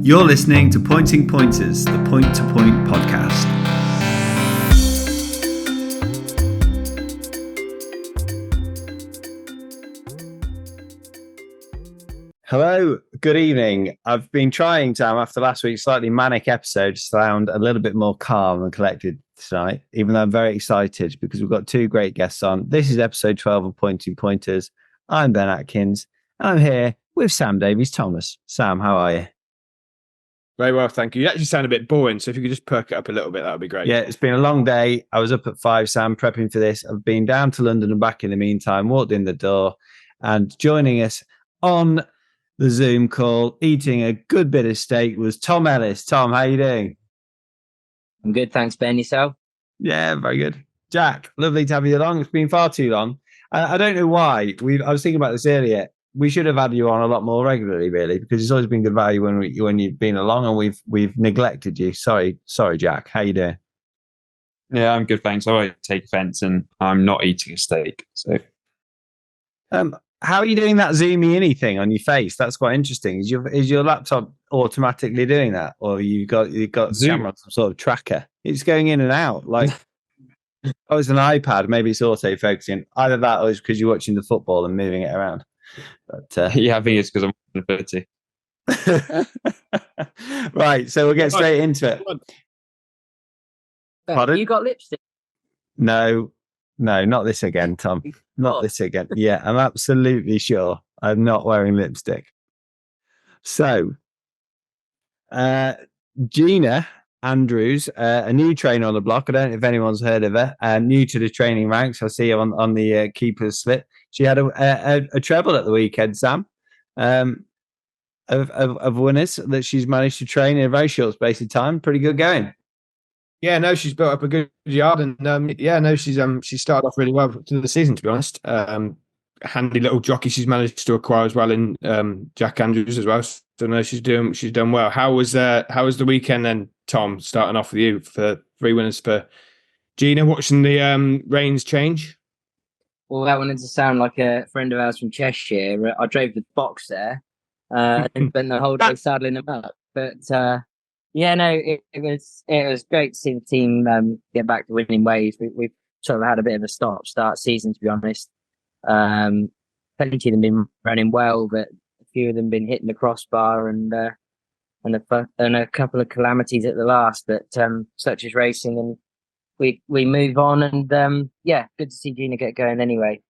You're listening to Pointing Pointers, the Point to Point podcast. Hello, good evening. I've been trying, Sam, after last week's slightly manic episode, to sound a little bit more calm and collected tonight, even though I'm very excited because we've got two great guests on. This is episode 12 of Pointing Pointers. I'm Ben Atkins, and I'm here with Sam Davies-Thomas. Sam, how are you? Very well, thank you. You actually sound a bit boring, so if you could just perk it up a little bit, that would be great. Yeah, it's been a long day. I was up at 5, Sam, prepping for this. I've been down to London and back in the meantime, walked in the door, and joining us on the Zoom call, eating a good bit of steak, was Tom Ellis. Tom, how you doing? I'm good, thanks, Ben. Yourself? Yeah, very good. Jack, lovely to have you along. It's been far too long. I don't know why. I was thinking about this earlier. We should have had you on a lot more regularly, really, because it's always been good value when you've been along, and we've neglected you. Sorry, Jack. How you doing? Yeah, I'm good, thanks. I won't take offence, and I'm not eating a steak. So, how are you doing that zoomy-in thing on your face? That's quite interesting. Is your laptop automatically doing that, or you've got camera on some sort of tracker? It's going in and out. Like, oh, it's an iPad. Maybe it's auto focusing. Either that, or it's because you're watching the football and moving it around. But yeah, I think it's because I'm watching the 30. Right, so we'll get straight into it. Pardon? You got lipstick? No, not this again, Tom. Not this again. Yeah, I'm absolutely sure I'm not wearing lipstick. So, Gina Andrews, a new trainer on the block. I don't know if anyone's heard of her. New to the training ranks. I see her on the keeper's slip. She had a treble at the weekend, Sam, of winners that she's managed to train in a very short space of time. Pretty good going. Yeah, no, she's built up a good yard, and she started off really well to the season, to be honest. Handy little jockey she's managed to acquire as well in Jack Andrews as well. So no, she's done well. How was the weekend then, Tom? Starting off with you for 3 winners for Gina, watching the reins change. Well, that wanted to sound like a friend of ours from Cheshire. I drove the box there and spent the whole day saddling them up. But yeah, no, it was great to see the team get back to winning ways. We've sort of had a bit of a start season, to be honest. Plenty of them been running well, but a few of them been hitting the crossbar and a couple of calamities at the last. But such as racing, and we move on, and yeah, good to see Gina get going anyway.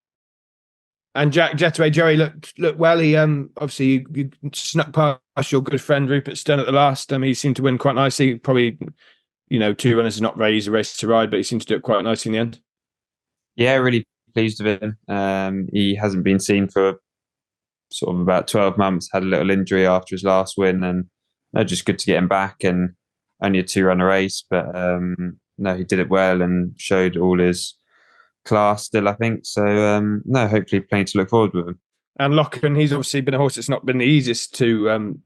And Jack Jetaway, Jerry looked well. He obviously you snuck past your good friend Rupert Stern at the last. He seemed to win quite nicely. Probably, 2 runners is not very easy race to ride, but he seemed to do it quite nicely in the end. Yeah, really pleased with him. He hasn't been seen for sort of about 12 months. Had a little injury after his last win, and just good to get him back. And only a 2-runner race, but no, he did it well and showed all his class still, I think. So, hopefully plenty to look forward with him. And Lachlan, he's obviously been a horse that's not been the easiest to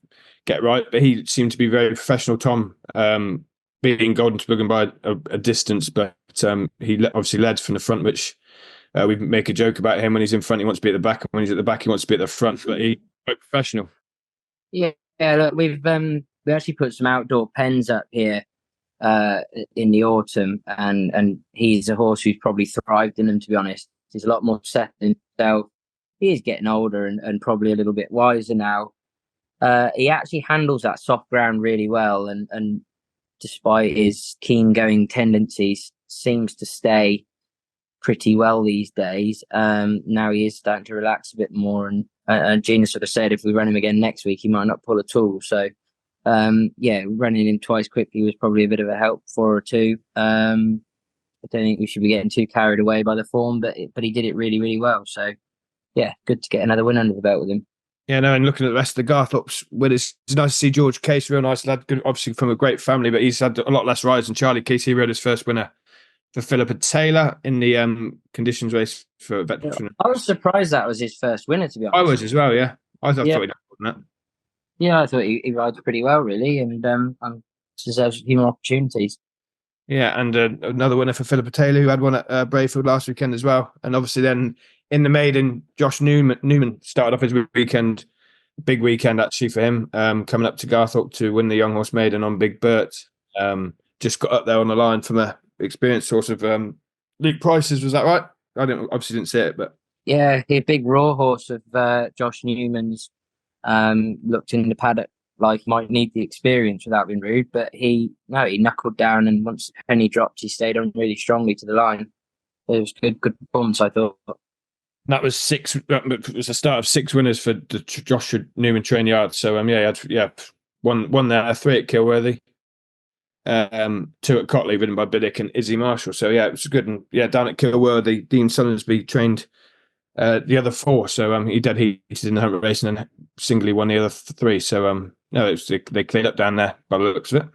get right, but he seemed to be very professional, Tom, beating Golden Toboggan by a distance, but he obviously led from the front, which we make a joke about him. When he's in front, he wants to be at the back, and when he's at the back, he wants to be at the front, but he's quite professional. Yeah, look, we actually put some outdoor pens up here in the autumn, and he's a horse who's probably thrived in them, to be honest. He's a lot more set in himself. He is getting older and probably a little bit wiser now. He actually handles that soft ground really well, and despite his keen going tendencies, seems to stay pretty well these days. Now he is starting to relax a bit more, and Gina sort of said if we run him again next week, he might not pull at all. So yeah, running him twice quickly was probably a bit of a help for her too. I don't think we should be getting too carried away by the form, but he did it really, really well. So yeah, good to get another win under the belt with him. Yeah, no, and looking at the rest of the Garthorpe's winners, it's nice to see George Case, real nice lad, good, obviously from a great family, but he's had a lot less rides than Charlie Case. He rode his first winner for Philippa Taylor in the conditions race for veteran. I was surprised that was his first winner, to be honest. I was as well, yeah. I thought he'd done that. Yeah, I thought he rides pretty well, really, and deserves a few more opportunities. Yeah, and another winner for Philippa Taylor, who had one at Brayfield last weekend as well. And obviously then in the maiden, Josh Newman started off his weekend big weekend actually for him. Coming up to Garthorpe to win the Young Horse Maiden on Big Bert. Just got up there on the line from a experienced source of Luke Price's. Was that right? I obviously didn't see it, but Yeah, he a big raw horse of Josh Newman's. Looked in the paddock like he might need the experience without being rude, but he knuckled down, and once the penny dropped, he stayed on really strongly to the line. It was good performance, I thought. that was six. It was the start of 6 winners for the Josh Newman train yard. So he had one there, 3 at Kilworthy, 2 at Cotley, ridden by Biddick and Izzy Marshall. So it was good. And down at Kilworthy, Dean Summersby trained the other 4. So he did heated in the Hunt race and then singly won the other 3. So they cleared up down there by the looks of it.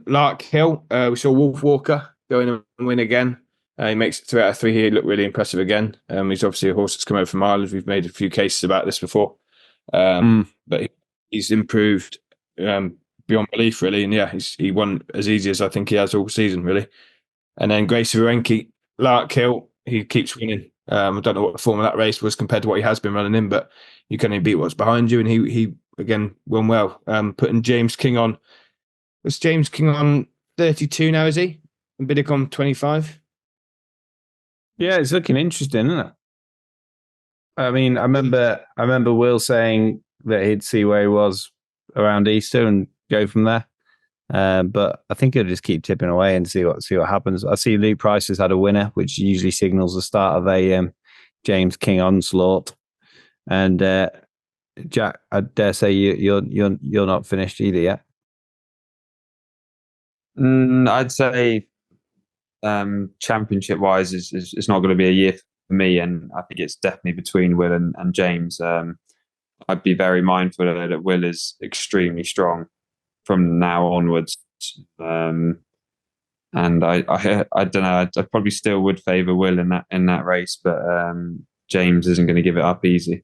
Lark Hill, we saw Wolf Walker go in and win again. He makes it 3 out of 3 here. He looked really impressive again. He's obviously a horse that's come over from Ireland. We've made a few cases about this before. But he's improved beyond belief, really. And he won as easy as I think he has all season, really. And then Gracie Virenki, Lark Hill, he keeps winning. I don't know what the form of that race was compared to what he has been running in, but you can only beat what's behind you. And he again won well. Putting James King on. Was James King on 32 now, is he? And Biddick on 25? Yeah, it's looking interesting, isn't it? I mean, I remember Will saying that he'd see where he was around Easter and go from there. But I think he'll just keep tipping away and see what happens. I see Luke Price has had a winner, which usually signals the start of a James King onslaught. And Jack, I dare say you're not finished either yet. I'd say championship wise is not going to be a year for me, and I think it's definitely between Will and James. I'd be very mindful that Will is extremely strong from now onwards, and I don't know. I probably still would favour Will in that race, but James isn't going to give it up easy.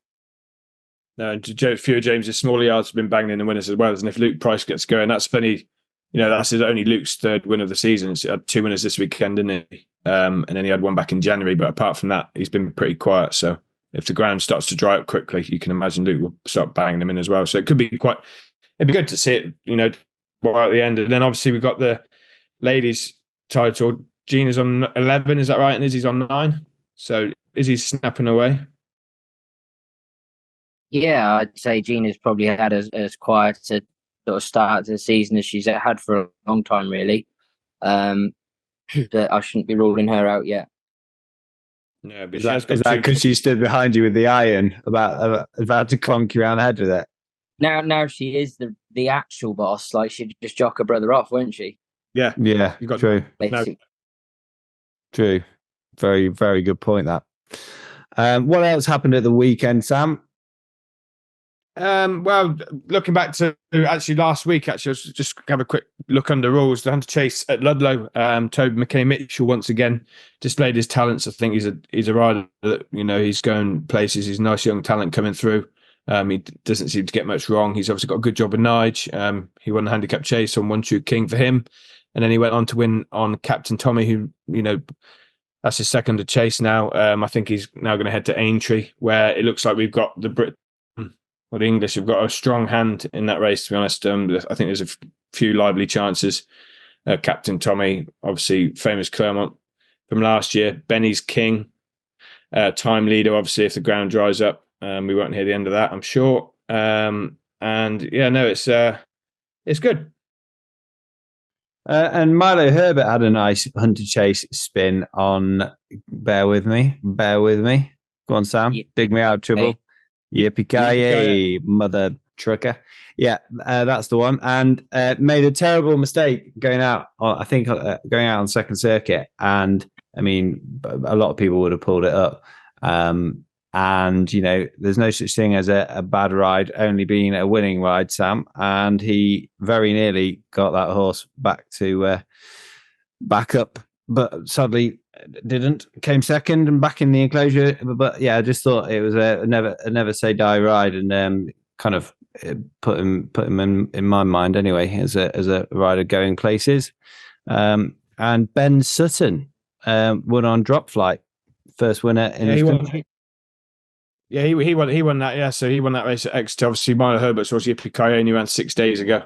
No, a few of James's smaller yards have been banging in the winners as well. And if Luke Price gets going, that's funny. That's only Luke's 3rd win of the season. He had 2 winners this weekend, didn't he? And then he had one back in January. But apart from that, he's been pretty quiet. So if the ground starts to dry up quickly, you can imagine Luke will start banging them in as well. So it'd be good to see it, right at the end. And then obviously we've got the ladies title. Gina's on 11, is that right? And Izzy's on 9. So Izzy's snapping away. Yeah, I'd say Gina's probably had as quiet a sort of start to the season as she's had for a long time, really. But I shouldn't be ruling her out yet. No, but is that because she stood behind you with the iron about to clonk you around the head with it? Now she is the actual boss. Like, she'd just jock her brother off, wouldn't she? Yeah, you got true. True, very very good point. That. What else happened at the weekend, Sam? Well, looking back to actually last week, just have a quick look under rules. The Hunter Chase at Ludlow, Toby McKay Mitchell once again displayed his talents. I think he's a rider that he's going places. He's a nice young talent coming through. He doesn't seem to get much wrong. He's obviously got a good job of Nige. He won the handicap chase on One True King for him, and then he went on to win on Captain Tommy, who that's his second chase now. I think he's now going to head to Aintree, where it looks like we've got the English have got a strong hand in that race, to be honest. I think there's a few lively chances. Captain Tommy, obviously famous Clermont from last year. Benny's King, time leader, obviously, if the ground dries up. We won't hear the end of that, I'm sure. It's good. And Milo Herbert had a nice Hunter Chase spin on Bear With Me. Go on, Sam. Yeah. Dig me out, Trouble. Yippee-ki-yay, mother trucker. Yeah, that's the one. And made a terrible mistake going out on second circuit. And I mean, a lot of people would have pulled it up. And there's no such thing as a bad ride, only being a winning ride, Sam. And he very nearly got that horse back up, but sadly didn't. Came second and back in the enclosure. But yeah, I just thought it was a never say die ride, and kind of put him in my mind anyway as a rider going places. And Ben Sutton won on Drop Flight, first winner in his country. Yeah, he won that. Yeah, so he won that race at Exeter. Obviously, Milo Herbert's was Yippee only ran 6 days ago.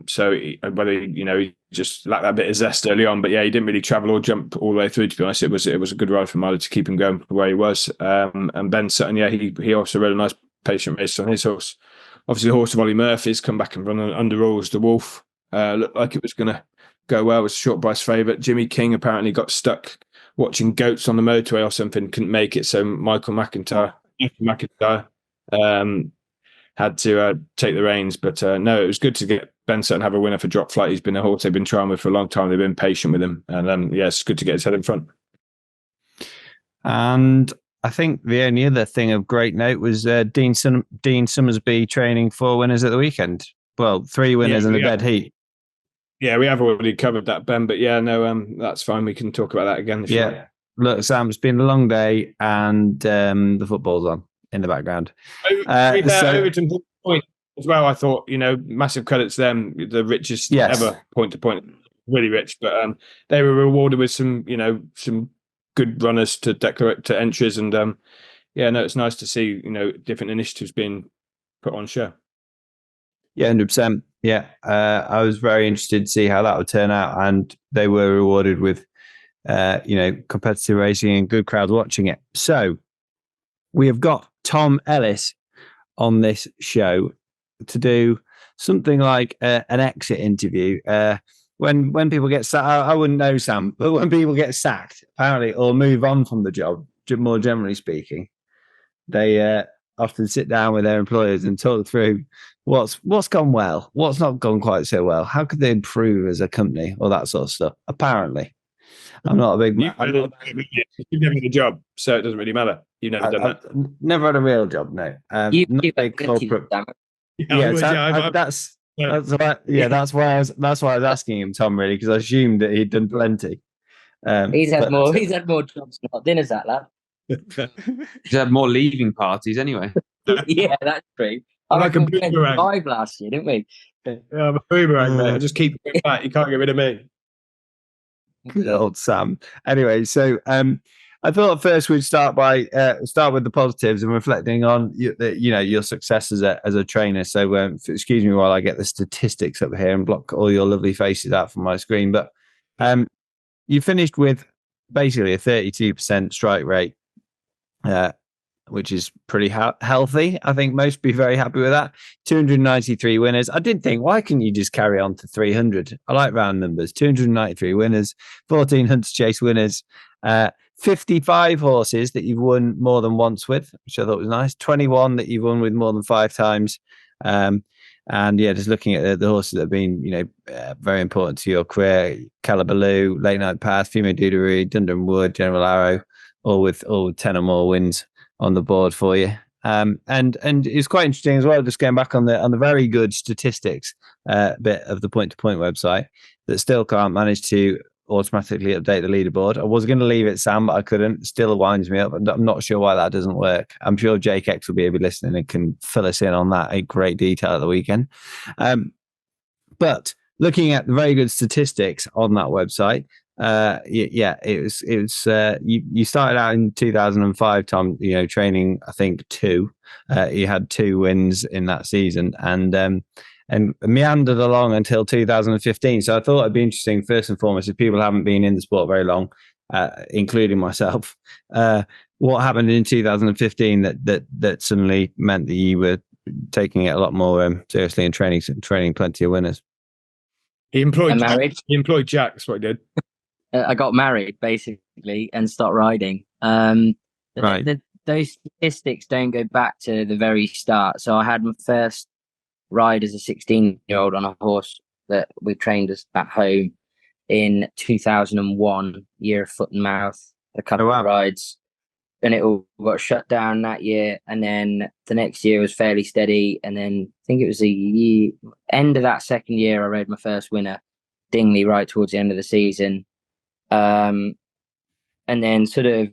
So whether he just lacked that bit of zest early on, but yeah, he didn't really travel or jump all the way through. To be honest, it was a good ride for Milo to keep him going where he was. And Ben Sutton, yeah, he also rode a nice patient race on his horse. Obviously, the horse of Ollie Murphy's come back and run under rules. The Wolf looked like it was going to go well. It was a short price favourite. Jimmy King apparently got stuck watching goats on the motorway or something, couldn't make it. So Michael McIntyre had to take the reins. But no, it was good to get Ben Sutton have a winner for Drop Flight. He's been a horse they've been trying with for a long time. They've been patient with him. And yeah, it's good to get his head in front. And I think the only other thing of great note was Dean Summersby training 4 winners at the weekend. Well, 3 winners in the dead heat. Yeah, we have already covered that, Ben. But yeah, no, that's fine. We can talk about that again. Yeah. Look, Sam, it's been a long day and the football's on in the background. Overton point as well, I thought, massive credit to them, the richest ever point to point, really rich. But they were rewarded with some good runners to declare to entries. And it's nice to see, different initiatives being put on show. Yeah, 100%. Yeah, I was very interested to see how that would turn out. And they were rewarded with competitive racing and good crowd watching it. So we have got Tom Ellis on this show to do something like an exit interview. When people get sacked, I wouldn't know, Sam, but when people get sacked, apparently, or move on from the job, more generally speaking, they often sit down with their employers and talk through what's gone well, what's not gone quite so well, how could they improve as a company, all that sort of stuff. Apparently. I'm not a big man. You've never had a job, so it doesn't really matter. You've never done that. Never had a real job, no. Not a big corporate. That's why I was asking him, Tom, really, because I assumed that he'd done plenty. He's had more jobs than hot dinners, that lad. He's had more leaving parties anyway. Yeah, that's true. I like a boomerang. 5 last year, didn't we? Yeah, I'm a boomerang, mate. I just keep it back. You can't get rid of me. Good old Sam. Anyway, so I thought first we'd start with the positives and reflecting on your success as a trainer. So excuse me while I get the statistics up here and block all your lovely faces out from my screen. But you finished with basically a 32% strike rate, which is pretty healthy. I think most would be very happy with that. 293 winners. I did think, why can't you just carry on to 300? I like round numbers. 293 winners, 14 Hunter Chase winners, 55 horses that you've won more than once with, which I thought was nice. 21 that you've won with more than 5 times. And yeah, just looking at the horses that have been, very important to your career: Calabaloo, Late Night Path, Fimo Duderoo, Dundrum Wood, General Arrow, all with 10 or more wins on the board for you. And it's quite interesting as well, just going back on the very good statistics bit of the Point to Point website, that still can't manage to automatically update the leaderboard. I was going to leave it, Sam, but I couldn't. It still winds me up. I'm not sure why that doesn't work. I'm sure Jake X will be able to listen and can fill us in on that in great detail at the weekend. But looking at the very good statistics on that website, it was you started out in 2005, Tom, training, I think 2. You had 2 wins in that season and meandered along until 2015. So I thought it'd be interesting, first and foremost, if people haven't been in the sport very long, including myself, what happened in 2015 that suddenly meant that you were taking it a lot more seriously and training plenty of winners. He employed Jack. That's what he did. I got married basically and stopped riding. Right. Those statistics don't go back to the very start. So I had my first ride as a 16-year-old on a horse that we trained us back home in 2001, year of foot and mouth, a couple of rides, and it all got shut down that year. And then the next year was fairly steady. And then I think it was the end of that second year, I rode my first winner, Dingley, right towards the end of the season. And then sort of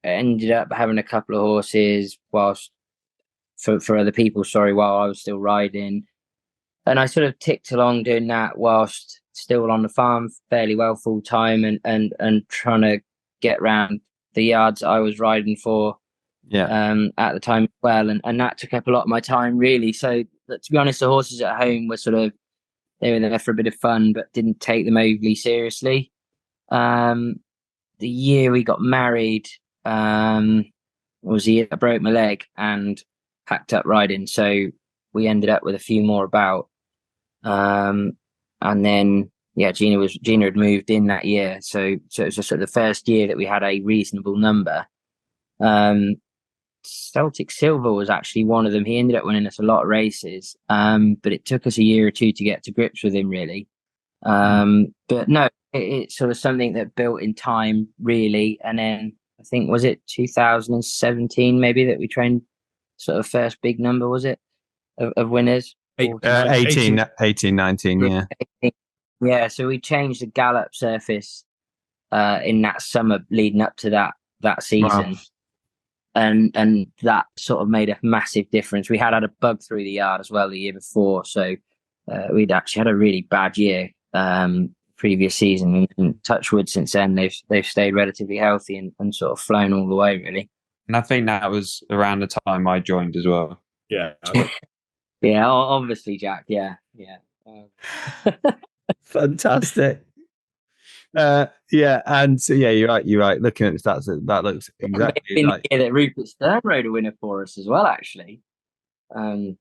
ended up having a couple of horses whilst for other people, while I was still riding. And I sort of ticked along doing that whilst still on the farm fairly well full time and trying to get round the yards I was riding for. at the time as well, and that took up a lot of my time really. So to be honest, the horses at home were they were there for a bit of fun, but didn't take them overly seriously. The year we got married was the year I broke my leg and packed up riding. So we ended up with a few more about. And then, Gina had moved in that year. So it was just the first year that we had a reasonable number. Celtic Silver was actually one of them. He ended up winning us a lot of races. But it took us a year or two to get to grips with him, really. But no, it's sort of something that built in time, really. And then I think, was it 2017 maybe that we trained sort of first big number, was it, of winners? 18, 19, yeah. Yeah, so we changed the gallop surface in that summer leading up to that season. Wow. And that sort of made a massive difference. We had a bug through the yard as well the year before, so we'd actually had a really bad year previous season, and touch wood, since then they've stayed relatively healthy and sort of flown all the way, really. And I think that was around the time I joined as well. Yeah. Yeah, obviously, Jack. Yeah. Fantastic. And so, you're right. Looking at the stats, that looks exactly like the year that Rupert Stern rode a winner for us as well, actually. That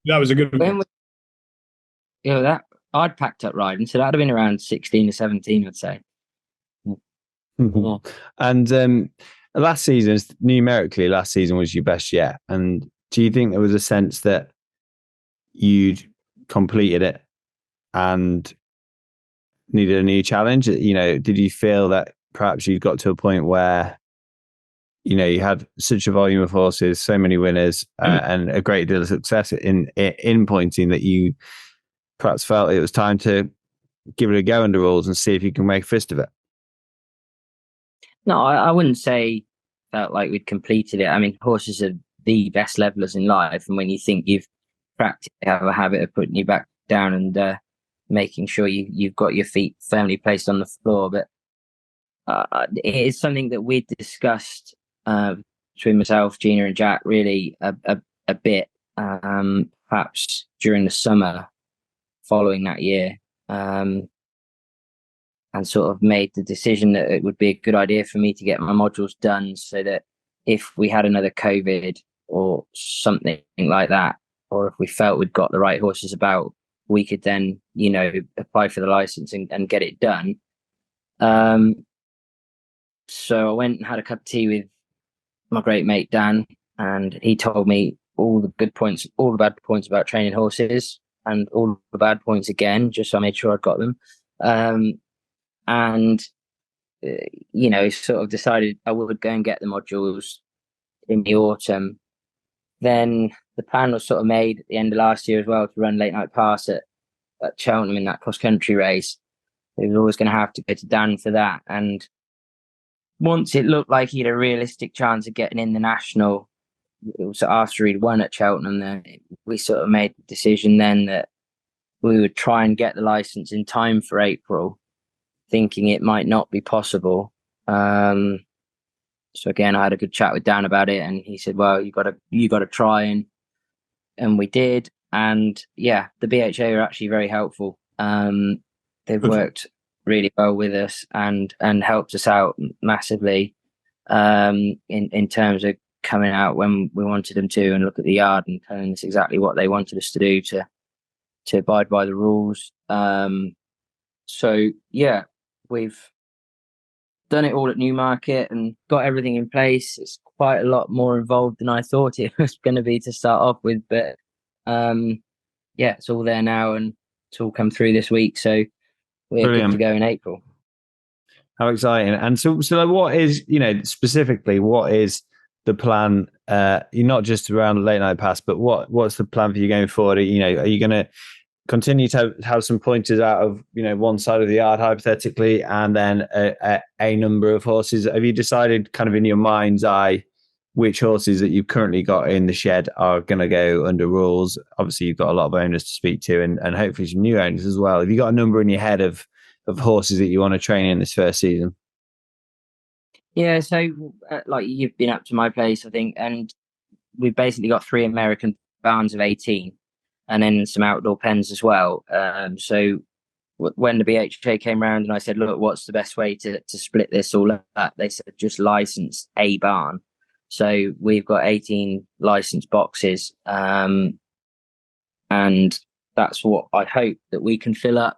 was a good one. That I'd packed up riding, so that'd have been around 16 or 17, I'd say. Yeah. And last season was your best yet. And do you think there was a sense that you'd completed it and needed a new challenge? Did you feel that perhaps you'd got to a point where you had such a volume of horses, so many winners, and a great deal of success in pointing, that you perhaps felt it was time to give it a go under rules and see if you can make a fist of it? No, I wouldn't say felt like we'd completed it. I mean, horses are the best levelers in life, and when you think you've practically have a habit of putting you back down and making sure you've got your feet firmly placed on the floor. But it is something that we'd discussed between myself, Gina, and Jack really a bit, perhaps during the summer following that year, and sort of made the decision that it would be a good idea for me to get my modules done, so that if we had another COVID or something like that, or if we felt we'd got the right horses about, we could then, apply for the license and get it done. So I went and had a cup of tea with my great mate Dan, and he told me all the good points, all the bad points about training horses, and all the bad points again, just so I made sure I got them. Sort of decided I would go and get the modules in the autumn. Then the plan was sort of made at the end of last year as well to run Late Night Pass at Cheltenham in that cross-country race. It was always going to have to go to Dan for that. And once it looked like he had a realistic chance of getting in the national, it was after he'd won at Cheltenham, then we sort of made the decision then that we would try and get the license in time for April, thinking it might not be possible. So again, I had a good chat with Dan about it, and he said, "Well, you got to try," and we did. And the BHA are actually very helpful. They've worked really well with us and helped us out massively in terms of coming out when we wanted them to, and look at the yard and telling us exactly what they wanted us to do to abide by the rules. We've done it all at Newmarket and got everything in place. It's quite a lot more involved than I thought it was going to be to start off with, but it's all there now, and it's all come through this week, so we're Brilliant. Good to go in April. How exciting! And so what is, specifically, what is the plan? You're not just around Late Night Pass, but what's the plan for you going forward? Are you going to continue to have some pointers out of one side of the yard hypothetically, and then a number of horses? Have you decided kind of in your mind's eye which horses that you've currently got in the shed are going to go under rules? Obviously you've got a lot of owners to speak to, and hopefully some new owners as well. Have you got a number in your head of horses that you want to train in this first season? Yeah, so like you've been up to my place, I think, and we've basically got 3 American barns of 18, and then some outdoor pens as well. So when the BHA came round and I said, look, what's the best way to split this all up? They said, just license a barn. So we've got 18 licensed boxes. And that's what I hope that we can fill up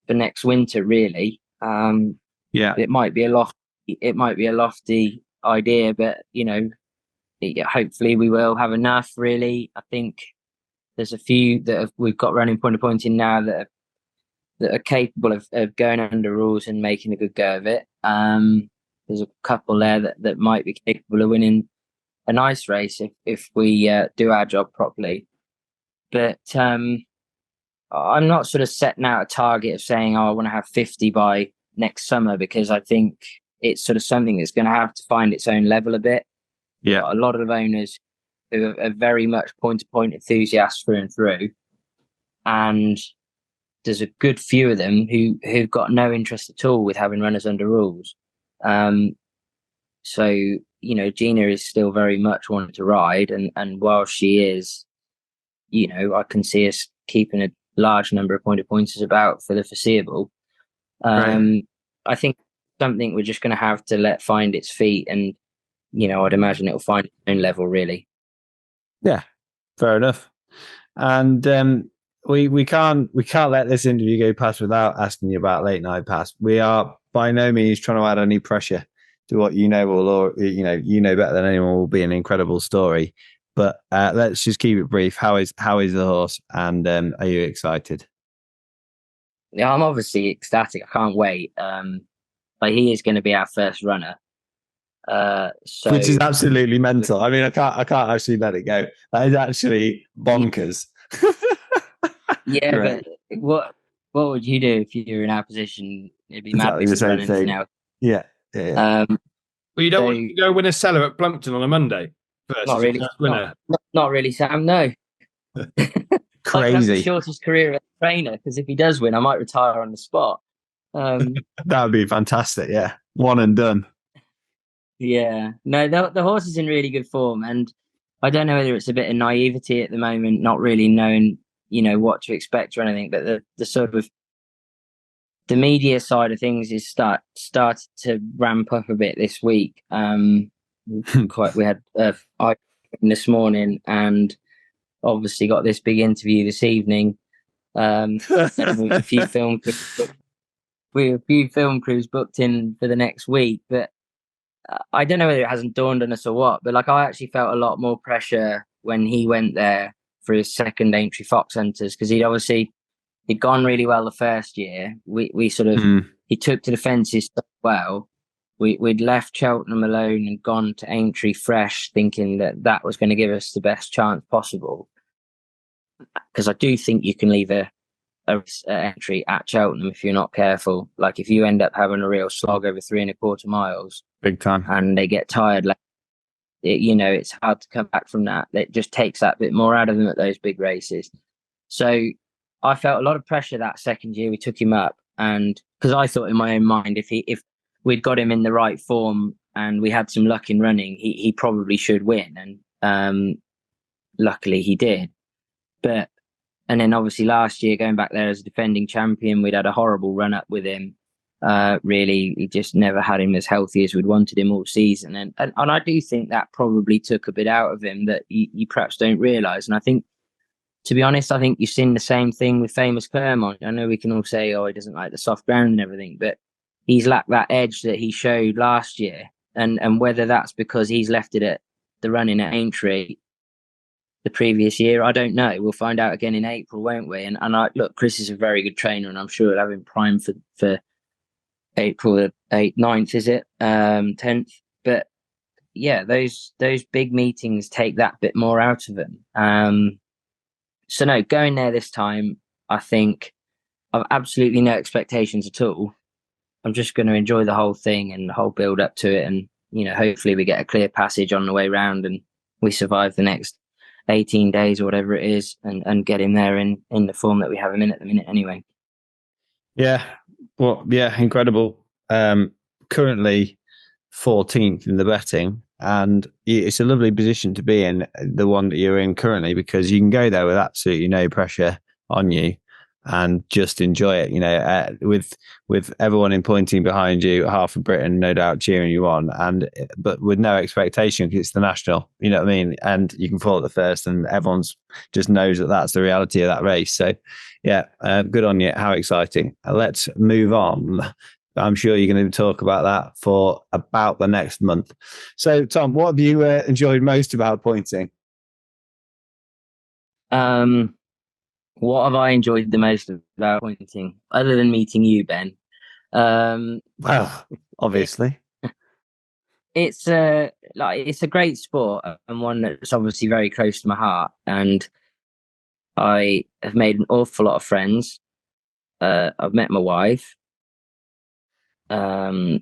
for next winter, really. Yeah. It might be a lofty idea, but hopefully we will have enough, really. I think there's a few we've got running point to point in now that are capable of going under rules and making a good go of it. There's a couple there that might be capable of winning a nice race if we do our job properly. But I'm not sort of setting out a target of saying, I want to have 50 by next summer, because I think it's sort of something that's going to have to find its own level a bit. Yeah. A lot of owners who are very much point-to-point enthusiasts through and through. And there's a good few of them who've got no interest at all with having runners under rules. So, Gina is still very much wanting to ride. And while she is, I can see us keeping a large number of pointed pointers about for the foreseeable. Right. I think something we're just going to have to let find its feet, and I'd imagine it'll find its own level, really. Yeah, fair enough. And we can't let this interview go past without asking you about Late Night Pass. We are by no means trying to add any pressure to what or better than anyone will be an incredible story. But let's just keep it brief. How is the horse, and are you excited? Yeah, I'm obviously ecstatic. I can't wait. But he is going to be our first runner. Which is absolutely mental. I mean, I can't actually let it go. That is actually bonkers. Yeah, Right. But what would you do if you were in our position? It'd be Exactly madness the running same thing. now. Yeah. Well, you don't want to go win a cellar at Plumpton on a Monday versus Not really. first winner. Not really, Sam. No. Crazy. That's the shortest career as a trainer, because if he does win, I might retire on the spot. That would be fantastic. Yeah, one and done. Yeah, no, the horse is in really good form, and I don't know whether it's a bit of naivety at the moment, not really knowing, what to expect or anything. But the sort of the media side of things is started to ramp up a bit this week. We had this morning, and obviously got this big interview this evening. With a few film crews booked in for the next week, but I don't know whether it hasn't dawned on us or what, but I actually felt a lot more pressure when he went there for his second Aintree Fox Hunters, because he'd gone really well the first year. We sort of he took to the fences so well. We'd left Cheltenham alone and gone to Aintree fresh, thinking that was going to give us the best chance possible. Because I do think you can leave a entry at Cheltenham if you're not careful. If you end up having a real slog over 3.25 miles, big time, and they get tired, it's hard to come back from that. It just takes that bit more out of them at those big races. So I felt a lot of pressure that second year we took him up, and because I thought in my own mind, if we'd got him in the right form and we had some luck in running, he probably should win, and luckily he did. And then obviously last year, going back there as a defending champion, we'd had a horrible run up with him. Really, he just never had him as healthy as we'd wanted him all season. And I do think that probably took a bit out of him that you perhaps don't realise. And I think, to be honest, I think you've seen the same thing with Famous Clermont. I know we can all say, he doesn't like the soft ground and everything, but he's lacked that edge that he showed last year. And whether that's because he's left it at the running at Aintree the previous year, I don't know. We'll find out again in April, won't we? And look, Chris is a very good trainer, and I'm sure he'll have him primed for April the 8th, 9th, is it? 10th. But yeah, those big meetings take that bit more out of him. So no, going there this time, I think I've absolutely no expectations at all. I'm just going to enjoy the whole thing and the whole build up to it, and hopefully we get a clear passage on the way round and we survive the next 18 days or whatever it is, and get him there in the form that we have him in at the minute anyway. Yeah, well, yeah, incredible. Currently 14th in the betting, and it's a lovely position to be in, the one that you're in currently, because you can go there with absolutely no pressure on you and just enjoy it. With everyone in pointing behind you, half of Britain no doubt cheering you on, but with no expectation because it's the national. You know what I mean? And you can fall at the first, and everyone's just knows that that's the reality of that race. So, yeah, good on you. How exciting! Let's move on. I'm sure you're going to talk about that for about the next month. So, Tom, what have you enjoyed most about pointing? What have I enjoyed the most about pointing, other than meeting you, Ben? Well, obviously, it's a great sport, and one that's obviously very close to my heart. And I have made an awful lot of friends. I've met my wife. I've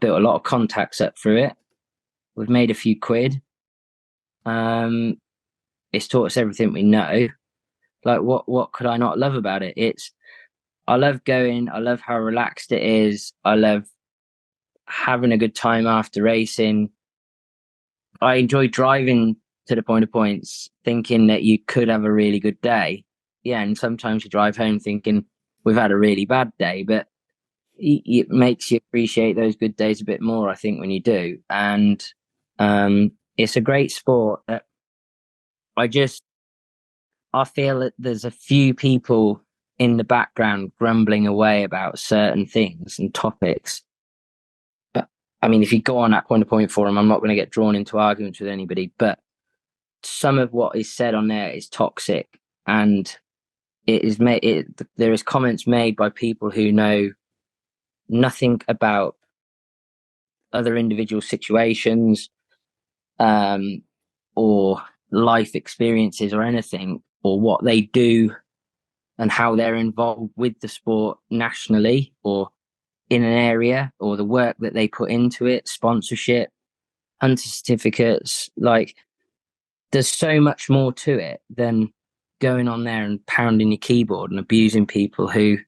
built a lot of contacts up through it. We've made a few quid. It's taught us everything we know. Like, what could I not love about it? I love going. I love how relaxed it is. I love having a good time after racing. I enjoy driving to the point of points, thinking that you could have a really good day. Yeah, and sometimes you drive home thinking we've had a really bad day, but it makes you appreciate those good days a bit more, I think, when you do. And it's a great sport that I feel that there's a few people in the background grumbling away about certain things and topics. But I mean, if you go on that point to point forum, I'm not going to get drawn into arguments with anybody, but some of what is said on there is toxic, and there is comments made by people who know nothing about other individual situations, or life experiences or anything, or what they do and how they're involved with the sport nationally or in an area, or the work that they put into it, sponsorship, hunter certificates. Like, there's so much more to it than going on there and pounding your keyboard and abusing people who,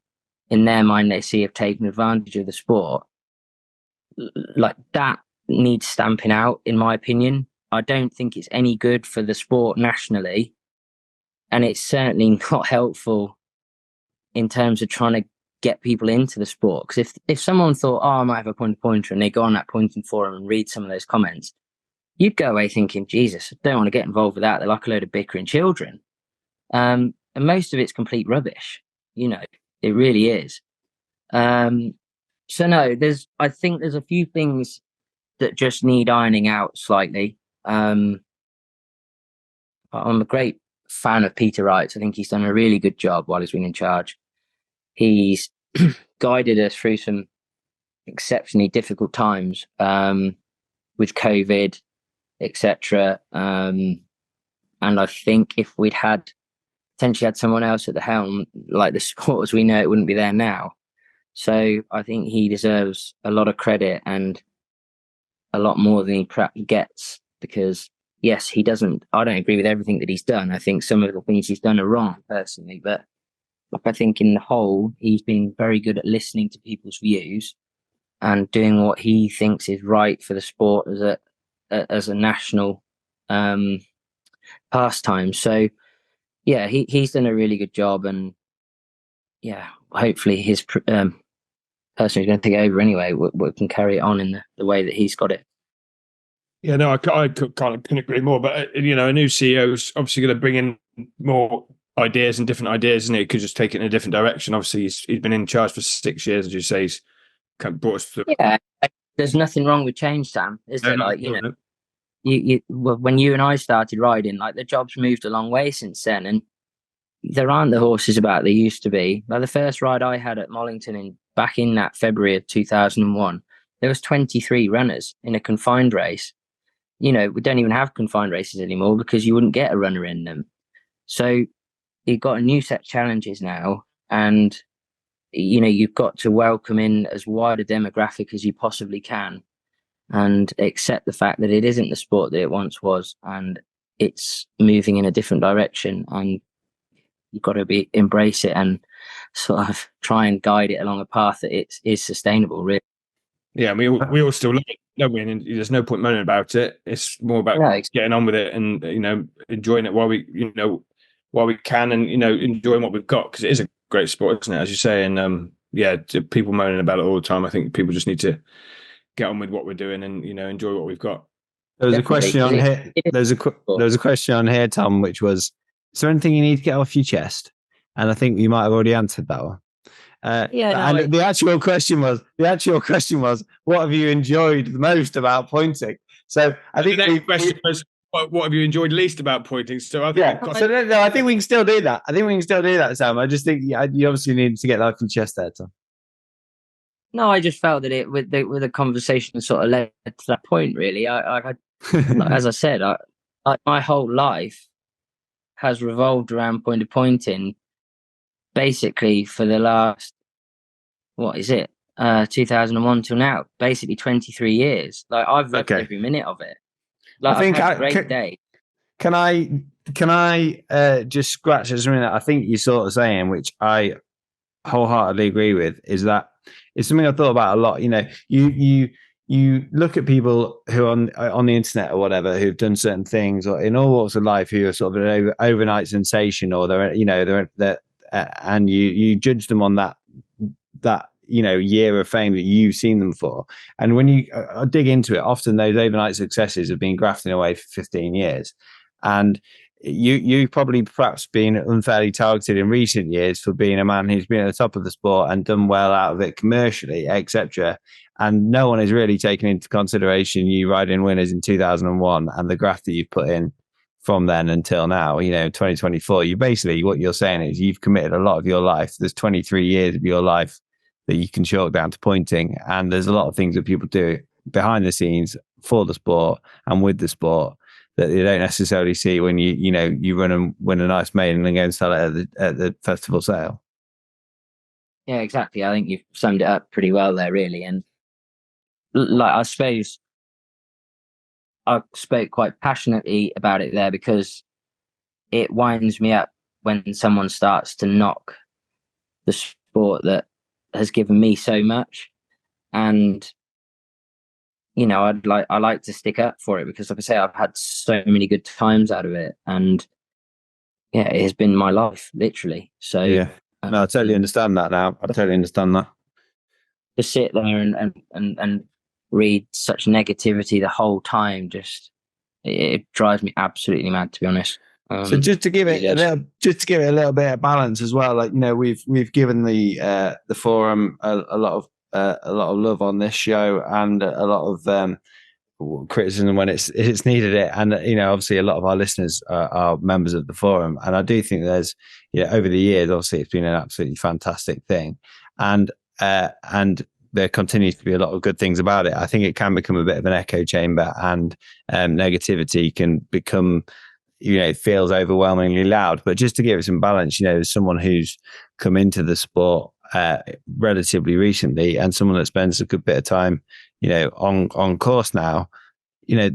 in their mind, they see have taken advantage of the sport. Like, that needs stamping out, in my opinion. I don't think it's any good for the sport nationally, and it's certainly not helpful in terms of trying to get people into the sport. Because if someone thought, oh, I might have a pointer, and they go on that pointing forum and read some of those comments, you'd go away thinking, Jesus, I don't want to get involved with that. They're like a load of bickering children. And most of it's complete rubbish. It really is. So no, I think there's a few things that just need ironing out slightly. I'm a great fan of Peter Wright. I think he's done a really good job while he's been in charge. He's guided us through some exceptionally difficult times, with COVID, etc. And I think if we'd potentially had someone else at the helm, like the sport as we know it wouldn't be there now. So I think he deserves a lot of credit, and a lot more than he perhaps gets, because yes, I don't agree with everything that he's done. I think some of the things he's done are wrong personally, but I think in the whole, he's been very good at listening to people's views and doing what he thinks is right for the sport as a national pastime. So yeah, he's done a really good job, and yeah, hopefully his person who's going to take it over anyway we can carry it on in the way that he's got it. Yeah, no, I couldn't agree more. But a new CEO is obviously going to bring in more ideas and different ideas, and he could just take it in a different direction. Obviously, he's been in charge for 6 years, as you say. He's kind of brought us to. Yeah, there's nothing wrong with change, Sam. Is there? When you and I started riding, like, the job's moved a long way since then, and there aren't the horses about they used to be. Like, the first ride I had at Mollington back in that February of 2001, there was 23 runners in a confined race. We don't even have confined races anymore because you wouldn't get a runner in them. So you've got a new set of challenges now, and you've got to welcome in as wide a demographic as you possibly can, and accept the fact that it isn't the sport that it once was, and it's moving in a different direction, and you've got to embrace it and sort of try and guide it along a path that is sustainable, really. Yeah, we all still love it, don't we? And there's no point moaning about it. It's more about getting on with it and enjoying it while we can, and enjoying what we've got, because it is a great sport, isn't it? As you say, and people moaning about it all the time. I think people just need to get on with what we're doing and enjoy what we've got. There was a question on here. There's a question on here, Tom, which was: is there anything you need to get off your chest? And I think you might have already answered that one. The actual question was, what have you enjoyed the most about pointing? So I think the next question was, what have you enjoyed least about pointing? So I think we can still do that. Sam. I just think you obviously need to get that off your chest there, Tom. No, I just felt that with the conversation sort of led to that point. Really, I as I said, my whole life has revolved around pointing. Basically, for the last 2001 till now, basically 23 years. Like, I've loved every minute of it. Like, I think I've had a great day. Can I just scratch something that I think you're sort of saying, which I wholeheartedly agree with, is that it's something I thought about a lot. You look at people who on the internet or whatever who've done certain things, or in all walks of life, who are sort of an overnight sensation, or they're and you judge them on that year of fame that you've seen them for. And when you dig into it, often those overnight successes have been grafting away for 15 years. And you probably perhaps been unfairly targeted in recent years for being a man who's been at the top of the sport and done well out of it commercially, etc. And no one is really taking into consideration you riding winners in 2001 and the graft that you've put in from then until now, 2024. You basically, what you're saying is you've committed a lot of your life. There's 23 years of your life that you can chalk down to pointing. And there's a lot of things that people do behind the scenes for the sport and with the sport that you don't necessarily see when you run and win a nice maiden and go and sell it at the festival sale. Yeah, exactly. I think you've summed it up pretty well there, really. And like, I suppose I spoke quite passionately about it there because it winds me up when someone starts to knock the sport that has given me so much. And I like to stick up for it because, like I say, I've had so many good times out of it, and it has been my life, literally. So yeah, no, I totally understand that now. I totally understand that. To sit there and read such negativity the whole time, it drives me absolutely mad, to be honest. So just to give it a little bit of balance as well, like we've given the forum a lot of love on this show and a lot of criticism when it's needed it, and obviously a lot of our listeners are members of the forum, and I do think there's over the years, obviously it's been an absolutely fantastic thing, and there continues to be a lot of good things about it. I think it can become a bit of an echo chamber, and negativity can become feels overwhelmingly loud. But just to give it some balance, as someone who's come into the sport relatively recently and someone that spends a good bit of time on course now,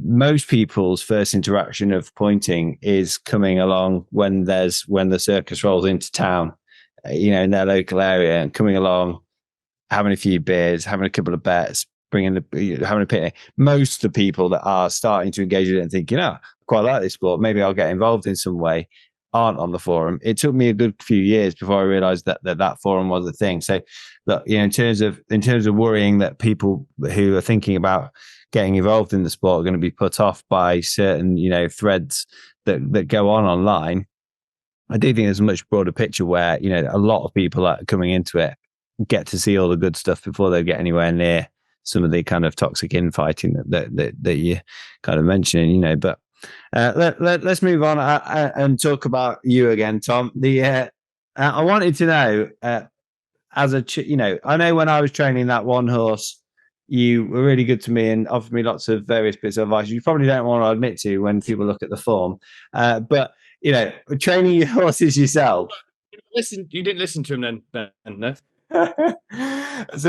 most people's first interaction of pointing is coming along when the circus rolls into town, in their local area, and coming along, having a few beers, having a couple of bets, having a picnic. Most of the people that are starting to engage with it and think, I quite like this sport, maybe I'll get involved in some way, aren't on the forum. It took me a good few years before I realized that forum was a thing. So look, in terms of worrying that people who are thinking about getting involved in the sport are going to be put off by certain, threads that go on online, I do think there's a much broader picture where, a lot of people that are coming into it get to see all the good stuff before they get anywhere near some of the kind of toxic infighting that you kind of mentioning, but let's move on and talk about you again, Tom. I wanted to know, I know when I was training that one horse, you were really good to me and offered me lots of various bits of advice you probably don't want to admit to when people look at the form, but training your horses yourself. You didn't listen to him then, no? There's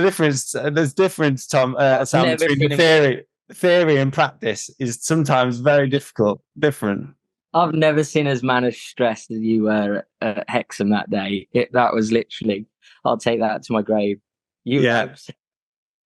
difference, Tom, Sam, between theory and practice is sometimes very different. I've never seen as man as stressed as you were at Hexham that day. That was literally, I'll take that to my grave.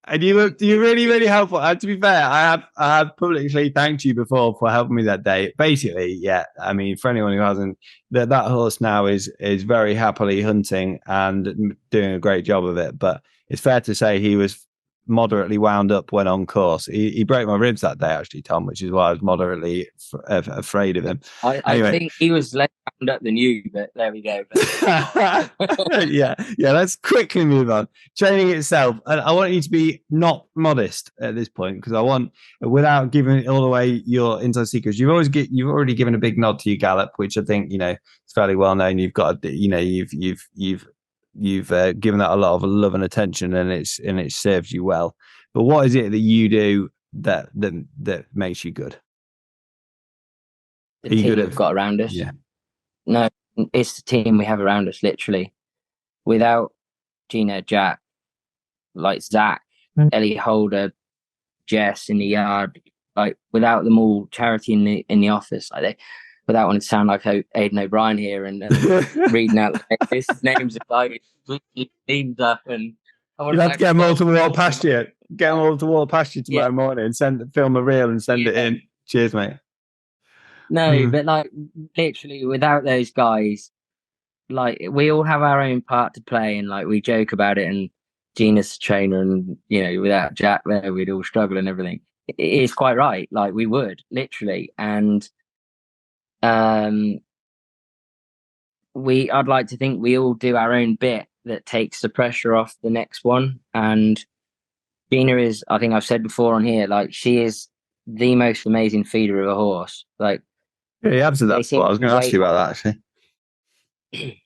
And you're really, really helpful. And to be fair, I have publicly thanked you before for helping me that day. Basically, yeah. I mean, for anyone who hasn't, that horse now is very happily hunting and doing a great job of it. But it's fair to say he was moderately wound up when on course. He broke my ribs that day, actually, Tom, which is why I was moderately afraid of him. I think he was less wound up than you, but there we go. yeah. Let's quickly move on. Training itself, and I want you to be not modest at this point, because I want, without giving all away your inside secrets, you've already given a big nod to your gallop, which I think is fairly well known. You've got you've given that a lot of love and attention, and it's served you well. But what is it that you do that makes you good? The team we've got around us. Yeah. No, it's the team we have around us, literally. Without Gina, Jack, like Zach, Ellie Holder, Jess in the yard, like without them all, Charity in the office, like without wanting to sound like Aidan O'Brien here and reading out this names of like teams up, and you'll have to get them all to walk past you. Get them all to walk past you tomorrow morning. Film a reel and send it in. Cheers, mate. No, but like literally without those guys, like we all have our own part to play, and like we joke about it. And Gina's the trainer, and without Jack there, we'd all struggle and everything. It is quite right. Like we would literally, and I'd like to think we all do our own bit that takes the pressure off the next one. And Gina is, I think I've said before on here, like she is the most amazing feeder of a horse. Like, yeah, you answered that before. I was going to ask you about that actually.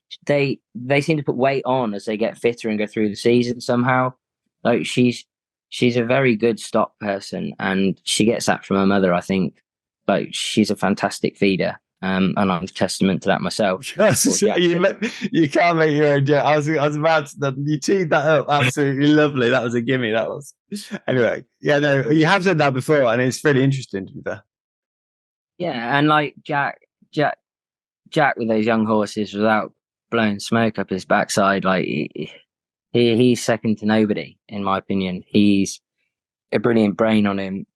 They seem to put weight on as they get fitter and go through the season somehow. Like she's a very good stock person, and she gets that from her mother, I think. Like she's a fantastic feeder. And I'm a testament to that myself. You can't make your own joke. I was about to, you teed that up absolutely lovely. That was a gimme. That was anyway. Yeah, no, you have said that before, and it's really interesting to be fair. Yeah, and like Jack with those young horses, without blowing smoke up his backside, like he's second to nobody in my opinion. He's a brilliant brain on him.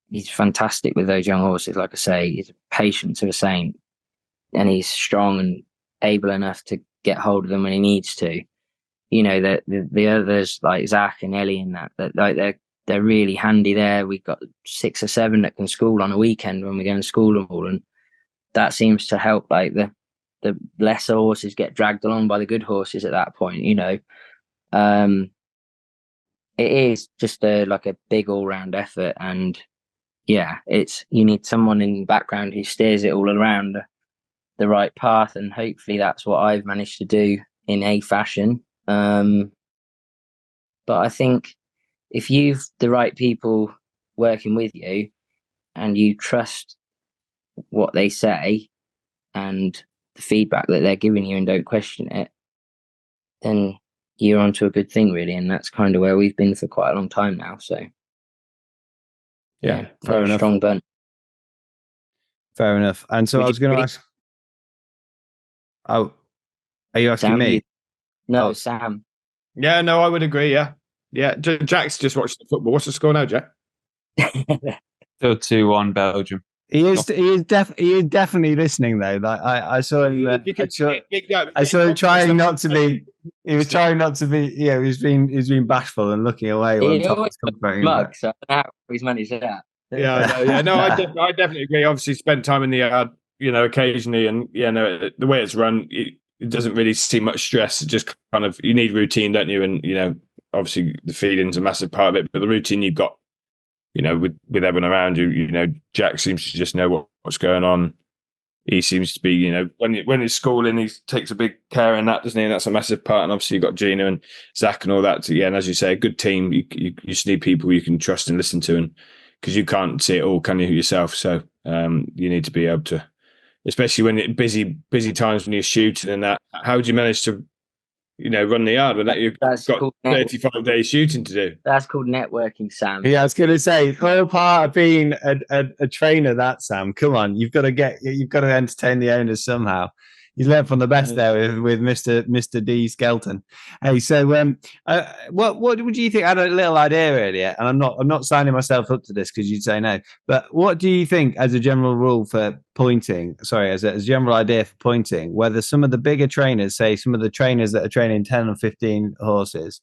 He's fantastic with those young horses. Like I say, he's a patience of a saint, and he's strong and able enough to get hold of them when he needs to. The others like Zach and Ellie and that like they're really handy there. We've got 6 or 7 that can school on a weekend when we go and school them all, and that seems to help. Like the lesser horses get dragged along by the good horses at that point. It is just like a big all round effort, and yeah, you need someone in the background who steers it all around the right path, and hopefully that's what I've managed to do in a fashion. But I think if you've the right people working with you and you trust what they say and the feedback that they're giving you and don't question it, then you're onto a good thing, really. And that's kind of where we've been for quite a long time now. So yeah, fair enough. Strong burn. Fair enough. And so I was going to ask. Oh, are you asking Sam, me? No, Sam. Yeah, no, I would agree. Yeah. Jack's just watched the football. What's the score now, Jack? Still 2-1 Belgium. He is definitely listening though. Like I saw him. I saw him trying not to be. He was trying not to be. Yeah, he's been bashful and looking away when Tom was comforting him. So I don't know how he's managed that. Yeah. No, I definitely agree. Obviously, spent time in the yard, occasionally, and the way it's run, it doesn't really see much stress. It just kind of, you need routine, don't you? And obviously the feeding's a massive part of it, but the routine you've got, with everyone around you, Jack seems to just know what's going on. He seems to be, when he's schooling, he takes a big care in that, doesn't he? And that's a massive part. And obviously you've got Gina and Zach and all that. So, yeah, and as you say, a good team, you just need people you can trust and listen to, and because you can't see it all, can you, yourself? So you need to be able to, especially when it busy times when you're shooting and that. How do you manage to, run the yard when you've got 35 days shooting to do? That's called networking, Sam. Yeah, I was going to say, throw part of being a trainer, that Sam. Come on, you've got to entertain the owners somehow. He's learned from the best there with Mr. D Skelton. Hey, so what would you think? I had a little idea earlier, and I'm not signing myself up to this because you'd say no. But what do you think, as a general rule for pointing? Sorry, as a general idea for pointing, whether some of the bigger trainers, say some of the trainers that are training 10 or 15 horses,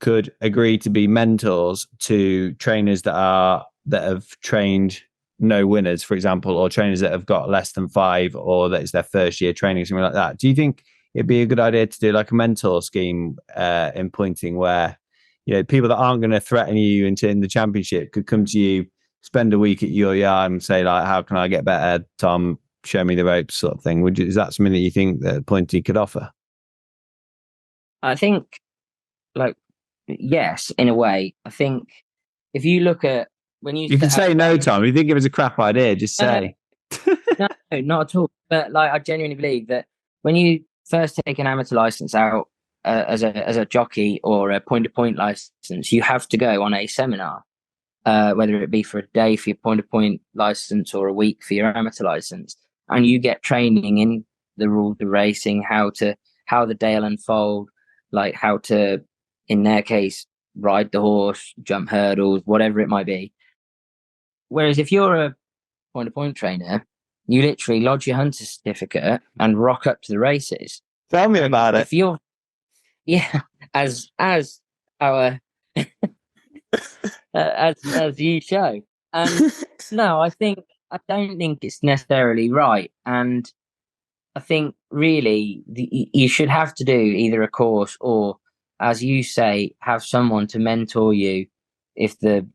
could agree to be mentors to trainers that have trained no winners, for example, or trainers that have got less than 5, or that it's their first year training, something like that. Do you think it'd be a good idea to do like a mentor scheme in pointing, where people that aren't going to threaten you in the championship could come to you, spend a week at your yard and say, like, how can I get better, Tom? Show me the ropes, sort of thing. Is that something that you think that pointing could offer? I think, like, yes, in a way. I think if you look at when you can say no, Tom. If you think it was a crap idea, just say. No, not at all. But like, I genuinely believe that when you first take an amateur license out as a jockey or a point-to-point license, you have to go on a seminar, whether it be for a day for your point-to-point license or a week for your amateur license, and you get training in the rules of racing, how the day will unfold, like how to, in their case, ride the horse, jump hurdles, whatever it might be. Whereas if you're a point-to-point trainer, you literally lodge your hunter certificate and rock up to the races. Tell me about it. If you're, as our as you show. No, I don't think it's necessarily right, and I think really you should have to do either a course or, as you say, have someone to mentor you if the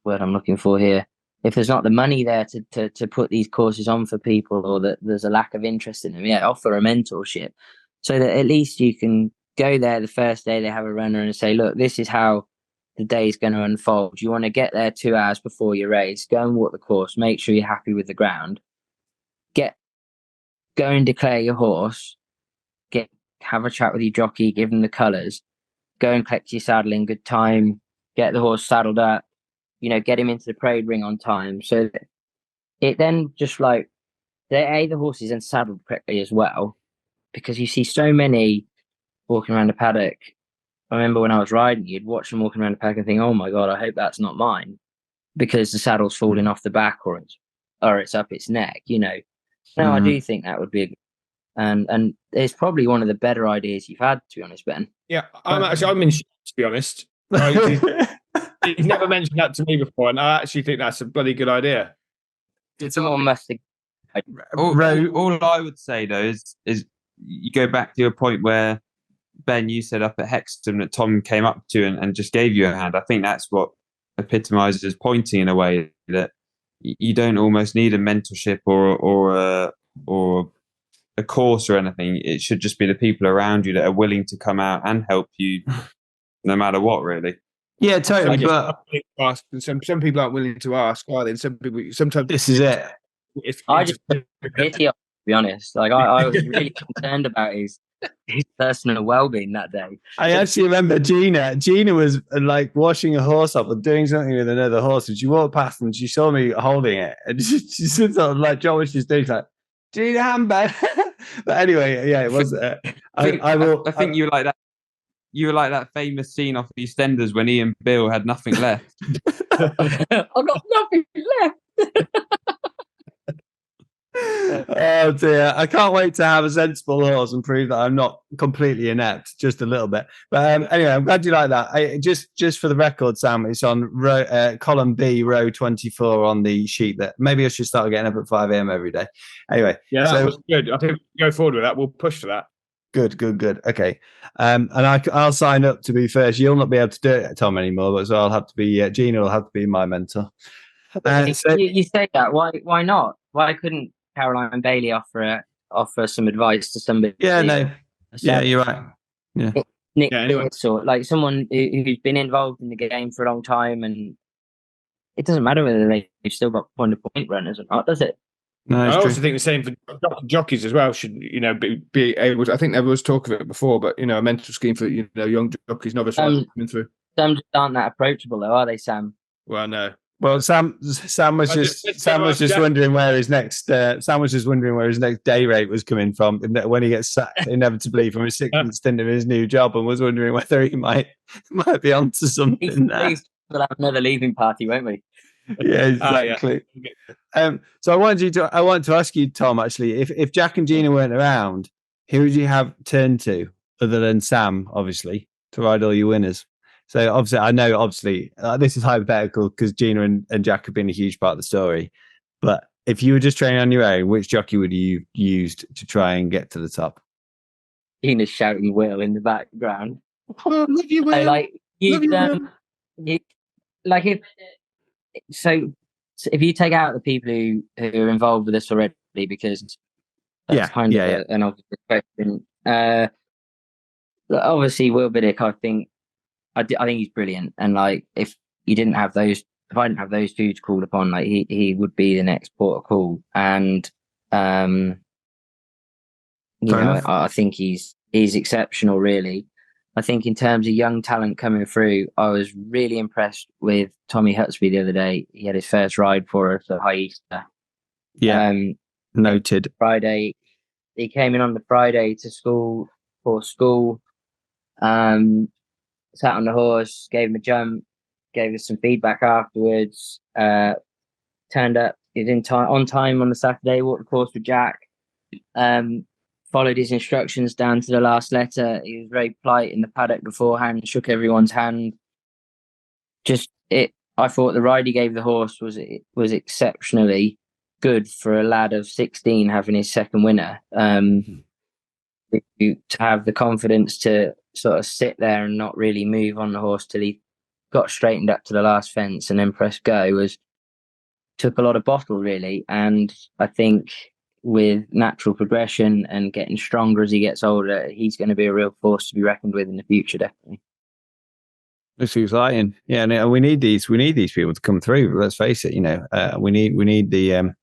word I'm looking for here, if there's not the money there to put these courses on for people, or that there's a lack of interest in them, offer a mentorship so that at least you can go there the first day they have a runner and say, look, this is how the day is going to unfold. You want to get there 2 hours before your race, go and walk the course, make sure you're happy with the ground, go and declare your horse, have a chat with your jockey, give them the colours, go and collect your saddle in good time, get the horse saddled up, get him into the parade ring on time. So that it then just like, the horse is then saddled correctly as well, because you see so many walking around the paddock. I remember when I was riding, you'd watch them walking around the paddock and think, oh my God, I hope that's not mine, because the saddle's falling off the back or it's up its neck, No, I do think that would be and it's probably one of the better ideas you've had, to be honest, Ben. Yeah, I'm in shock, to be honest. He's never mentioned that to me before, and I actually think that's a bloody good idea. Someone must have. All I would say though is you go back to your point where, Ben, you said up at Hexton that Tom came up to and just gave you a hand. I think that's what epitomizes pointing, in a way, that you don't almost need a mentorship or a course or anything. It should just be the people around you that are willing to come out and help you, no matter what, really. Yeah, totally. But some people aren't willing to ask, are they? And some people, sometimes this is it. I just pity, to be honest. Like I was really concerned about his personal well-being that day. I actually remember Gina. Gina was like washing a horse up or doing something with another horse, and she walked past and she saw me holding it, and she sort of like, John, what she's doing, like, Gina, handbag. But anyway, yeah, it was. I think you were like that. You were like that famous scene off EastEnders when Ian Bill had nothing left. I've got nothing left. Oh dear, I can't wait to have a sensible horse and prove that I'm not completely inept, just a little bit. But anyway, I'm glad you like that. Just for the record, Sam, it's on column B, row 24 on the sheet. That maybe I should start getting up at 5 a.m. every day. Anyway, yeah, that was good. I think we go forward with that. We'll push for that. Good. Okay, and I'll sign up to be first. You'll not be able to do it, Tom, anymore, but so I'll have to be. Gina will have to be my mentor. You say that? Why not? Why couldn't Caroline Bailey offer some advice to somebody? Yeah, you're right. Yeah. Anyway. Or like someone who's been involved in the game for a long time, and it doesn't matter whether they've still got point-to-point runners or not, does it? No, I also think the same for jockeys as well. Should be able to, I think there was talk of it before, but a mental scheme for young jockeys, novice riders coming through. Some just aren't that approachable, though, are they, Sam? Well, no. Well, Sam was just wondering where his next day rate was coming from when he gets sacked inevitably from his 6th stint of his new job, and was wondering whether he might be onto something there. We'll have another leaving party, won't we? Yeah, exactly. So I wanted to ask you, Tom, actually, if Jack and Gina weren't around, who would you have turned to other than Sam, obviously, to ride all your winners? So obviously, I know this is hypothetical because Gina and Jack have been a huge part of the story. But if you were just training on your own, which jockey would you used to try and get to the top? Gina's shouting Will in the background. Oh, love you, Will. If you take out the people who are involved with this already, because that's an obvious question. Obviously, Will Biddick, I think he's brilliant, and like if I didn't have those two to call upon, like he would be the next port of call, and I think he's exceptional, really. I think in terms of young talent coming through, I was really impressed with Tommy Hutsby the other day. He had his first ride for us at High Easter. Yeah, noted. Friday, he came in on the Friday to school for school. Sat on the horse, gave him a jump, gave us some feedback afterwards. Turned up, he was on time on the Saturday. Walked the course with Jack. Followed his instructions down to the last letter. He was very polite in the paddock beforehand, shook everyone's hand. I thought the ride he gave the horse was exceptionally good for a lad of 16 having his second winner. To have the confidence to sort of sit there and not really move on the horse till he got straightened up to the last fence and then press go took a lot of bottle, really. And I think with natural progression and getting stronger as he gets older, he's going to be a real force to be reckoned with in the future, definitely. It's exciting. Yeah, and we need these people to come through. Let's face it, we need the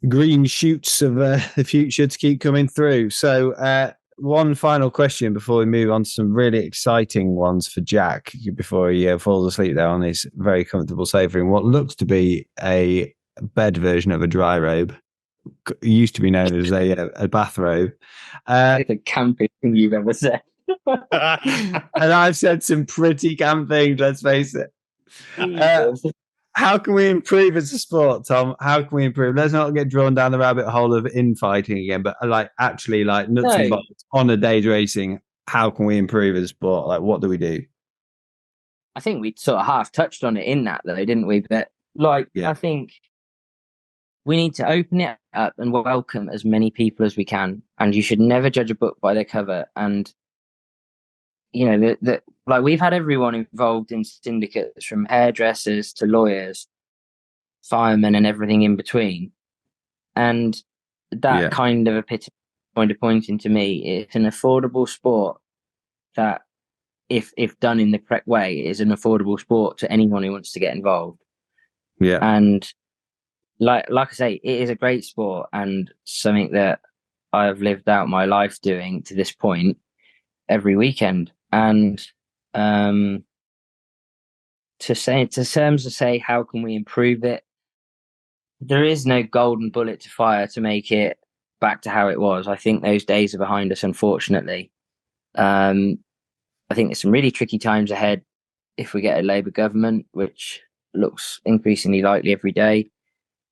green shoots of the future to keep coming through. So one final question before we move on to some really exciting ones for Jack before he falls asleep there on his very comfortable sofa in what looks to be a bed version of a dry robe. It used to be known as a bathrobe. It's the campiest thing you've ever said. And I've said some pretty camp things, let's face it. How can we improve as a sport, Tom? How can we improve? Let's not get drawn down the rabbit hole of infighting again, but nuts and bolts on a day's racing. How can we improve as a sport? Like, what do we do? I think we sort of half touched on it in that, though, didn't we? But I think we need to open it up and welcome as many people as we can. And you should never judge a book by their cover. And we've had everyone involved in syndicates, from hairdressers to lawyers, firemen, and everything in between. And that kind of epitome point of pointing to me, it's an affordable sport that, if done in the correct way, is an affordable sport to anyone who wants to get involved. Yeah. And like I say, it is a great sport and something that I have lived out my life doing to this point every weekend. And to say how can we improve it, there is no golden bullet to fire to make it back to how it was. I think those days are behind us, unfortunately. I think there's some really tricky times ahead if we get a Labour government, which looks increasingly likely every day.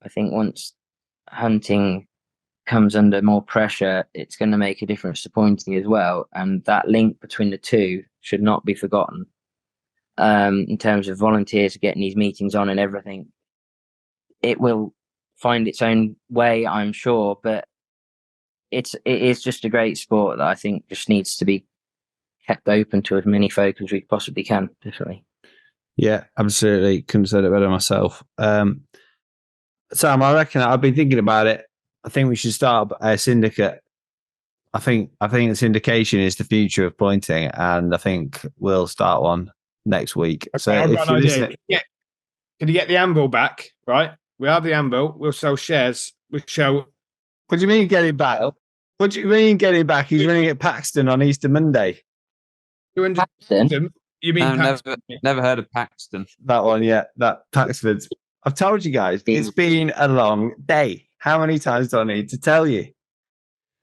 I think once hunting comes under more pressure, it's going to make a difference to pointing as well. And that link between the two should not be forgotten. In terms of volunteers getting these meetings on and everything, it will find its own way, I'm sure, but it is just a great sport that I think just needs to be kept open to as many folk as we possibly can, definitely. Yeah, absolutely. Couldn't have said it better myself. Sam, I reckon I've been thinking about it. I think we should start a syndicate. I think the syndication is the future of pointing, and I think we'll start one next week. Okay, So I've if got you an listen, idea. Can you get the anvil back? Right, we have the anvil. We'll sell shares. We'll show. What do you mean getting back? What do you mean getting back? He's running at Paxton on Easter Monday. 200. You mean never heard of Paxton? That one, yeah. That Paxford's. I've told you guys, it's been a long day. How many times do I need to tell you?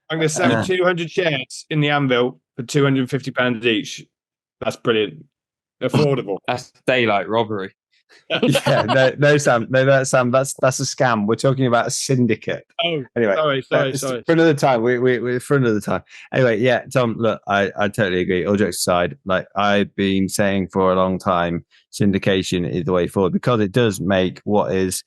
I'm going to sell 200 shares in the Anvil for £250 each. That's brilliant. Affordable. That's daylight robbery. Yeah, no, Sam, Sam. That's a scam. We're talking about a syndicate. Oh, anyway, sorry. For another time, we're for another time. Anyway, yeah, Tom. Look, I totally agree. All jokes aside, like I've been saying for a long time, syndication is the way forward because it does make what is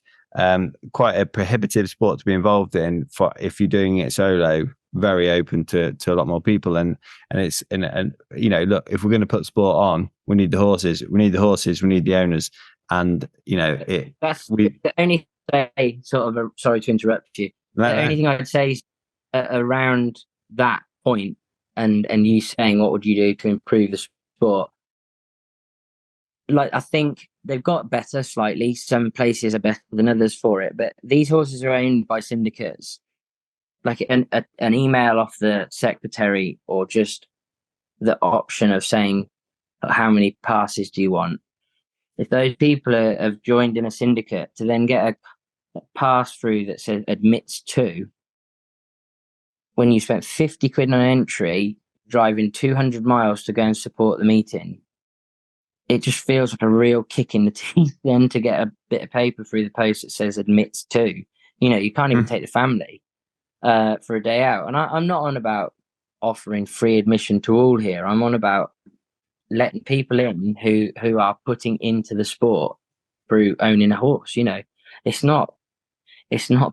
quite a prohibitive sport to be involved in. For if you're doing it solo, very open to a lot more people, and you know, look, if we're going to put sport on, we need the horses. We need the owners. And you know, that's the only thing. Sorry to interrupt you. The only thing I'd say is around that point, and you saying what would you do to improve the sport? Like I think they've got better slightly. Some places are better than others for it, but these horses are owned by syndicates. Like an email off the secretary, or just the option of saying how many passes do you want. If those people have joined in a syndicate to then get a pass through that says admits to, when you spent 50 quid on an entry, driving 200 miles to go and support the meeting, it just feels like a real kick in the teeth then to get a bit of paper through the post that says admits to. You know, you can't even take the family for a day out. And I'm not on about offering free admission to all here. I'm on about letting people in who are putting into the sport through owning a horse. You know, it's not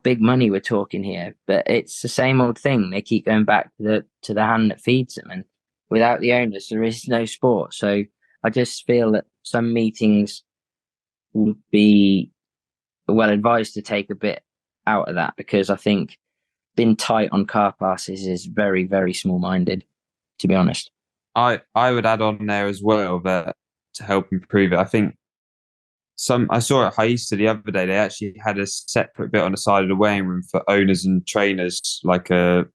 big money we're talking here, but it's the same old thing. They keep going back to the hand that feeds them, and without the owners, there is no sport. So I just feel that some meetings would be well advised to take a bit out of that, because I think being tight on car passes is very, very small-minded, to be honest. I would add on there as well that to help improve it. I think I saw at Haista the other day, they actually had a separate bit on the side of the weighing room for owners and trainers, like a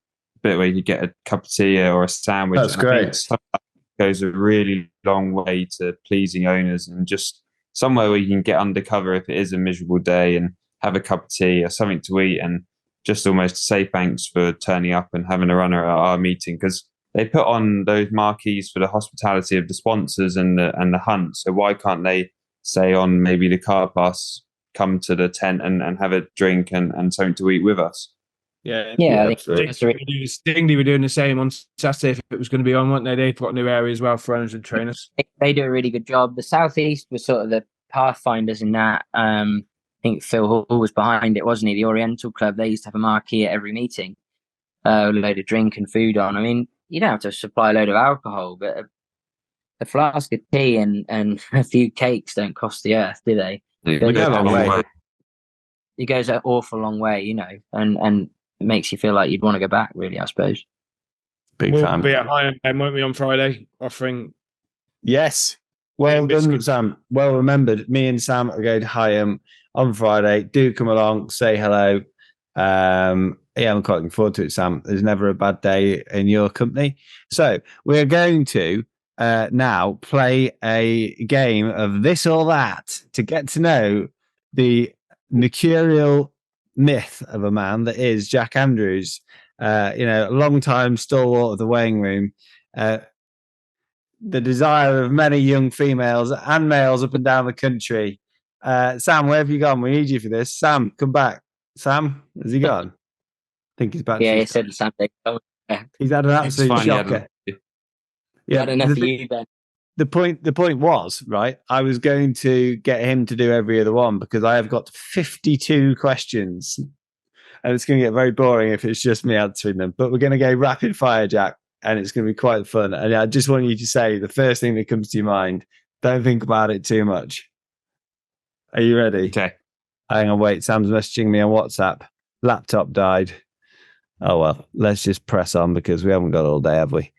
bit where you get a cup of tea or a sandwich. That's great. That goes a really long way to pleasing owners, and just somewhere where you can get undercover if it is a miserable day and have a cup of tea or something to eat, and just almost say thanks for turning up and having a runner at our meeting, because they put on those marquees for the hospitality of the sponsors and the hunt. So why can't they say on maybe the car pass, come to the tent and have a drink and something to eat with us? Yeah, I think Stingley were doing the same on Saturday if it was going to be on, weren't they? They've got a new area as well for owners and trainers. They do a really good job. The Southeast was sort of the pathfinders in that. I think Phil Hall was behind it, wasn't he? The Oriental Club, they used to have a marquee at every meeting, a load of drink and food on. I mean, you don't have to supply a load of alcohol, but a flask of tea and a few cakes don't cost the earth, do they? They go a long way. It goes an awful long way, you know, and it makes you feel like you'd want to go back, really, I suppose. We'll be at Ironman, won't we, on Friday, offering... Yes. Well done, Sam. Well remembered. Me and Sam are going to Higham on Friday. Do come along, say hello. Yeah, I'm quite looking forward to it, Sam. There's never a bad day in your company. So we're going to now play a game of this or that to get to know the mercurial myth of a man that is Jack Andrews. A long-time stalwart of the weighing room. The desire of many young females and males up and down the country. Sam, where have you gone? We need you for this. Sam, come back. Sam, has he gone? I think he's back. Yeah, he said something. He's had an absolute shocker. Yeah, had enough of you, Ben. The point was, right, I was going to get him to do every other one because I have got 52 questions and it's going to get very boring if it's just me answering them. But we're going to go rapid fire, Jack, and it's going to be quite fun. And I just want you to say the first thing that comes to your mind. Don't think about it too much. Are you ready? Okay. Hang on, wait. Sam's messaging me on WhatsApp. Laptop died. Oh, well, let's just press on because we haven't got all day, have we?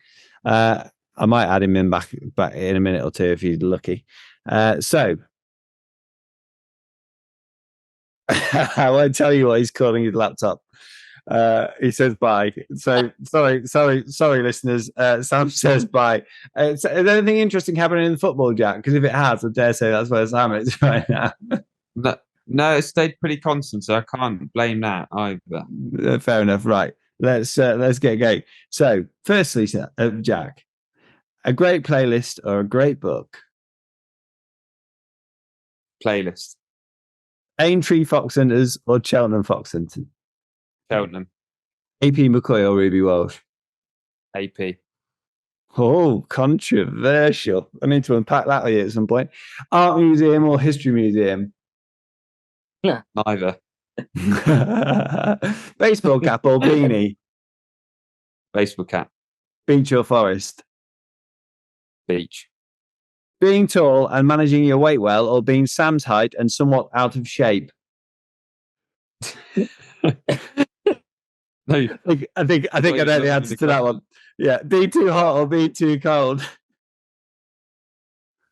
I might add him in back in a minute or two if he's lucky. So I won't tell you what he's calling his laptop. He says bye. So sorry, listeners. Sam says bye. Is there anything interesting happening in the football, Jack? Because if it has, I dare say that's where Sam is right now. No, it stayed pretty constant, so I can't blame that either. Fair enough. Right. Let's get going. So, firstly, Jack, a great playlist or a great book? Playlist. Aintree Fox Hunters or Cheltenham Fox Hunters? Cheltenham. AP McCoy or Ruby Walsh? AP. Oh, controversial. I need to unpack that with you at some point. Art museum or history museum? Neither. Baseball cap or beanie? Baseball cap. Beach or forest? Beach. Being tall and managing your weight well, or being Sam's height and somewhat out of shape? No, I think I know the answer to that one. Yeah, be too hot or be too cold?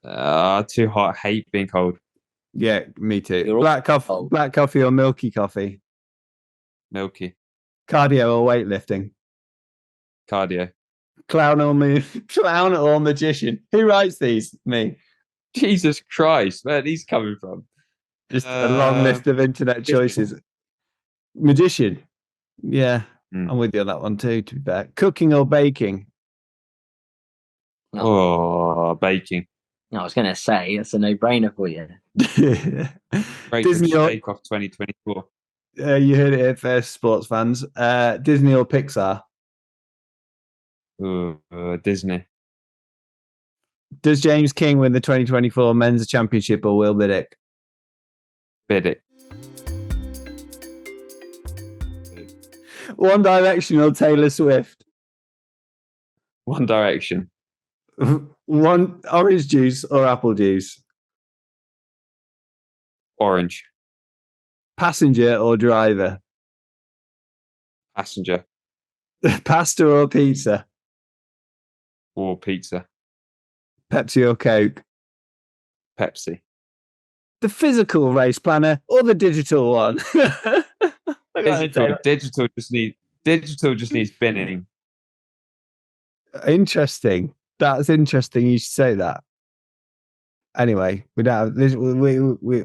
Too hot. Hate being cold. Yeah, me too. You're Black cold. coffee or milky coffee? Milky. Cardio or weightlifting? Cardio. Clown or magician? Who writes these? Me. Jesus Christ, where are these coming from? Just a long list of internet choices. Magician. Yeah, I'm with you on that one too, to be fair. Cooking or baking? Oh, baking. I was going to say, that's a no-brainer for you. Disney or Bake Off 2024. you heard it here first, sports fans. Disney or Pixar? Disney. Does James King win the 2024 Men's Championship or Will Biddick? Biddick. One Direction or Taylor Swift? One Direction. One orange juice or apple juice? Orange. Passenger or driver? Passenger. Pasta or pizza? Or pizza. Pepsi or Coke? Pepsi. The physical race planner or the digital one? Digital just needs binning. Interesting. That's interesting. You should say that. Anyway, we don't have this.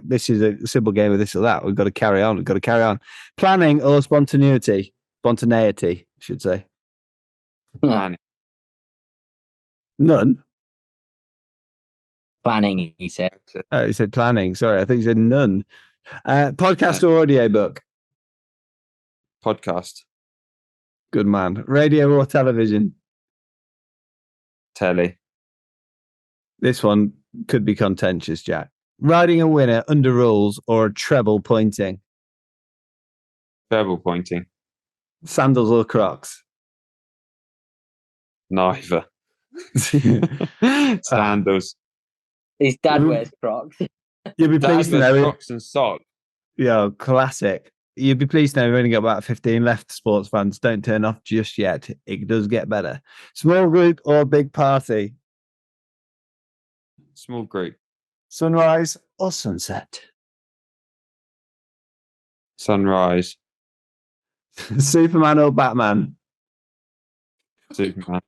This is a simple game of this or that. We've got to carry on. Planning or spontaneity? Spontaneity, I should say. Planning. None. Planning, he said. Oh, he said planning. Sorry, I think he said none. Podcast or audiobook? Podcast. Good man. Radio or television? Telly. This one could be contentious, Jack. Riding a winner under rules or a treble pointing? Treble pointing. Sandals or Crocs? Neither. Sandals. His dad wears Crocs. You'd be pleased to know. Crocs and socks. Yeah, classic. You'd be pleased to know we've only got about 15 left, sports fans. Don't turn off just yet. It does get better. Small group or big party? Small group. Sunrise or sunset? Sunrise. Superman or Batman? Superman.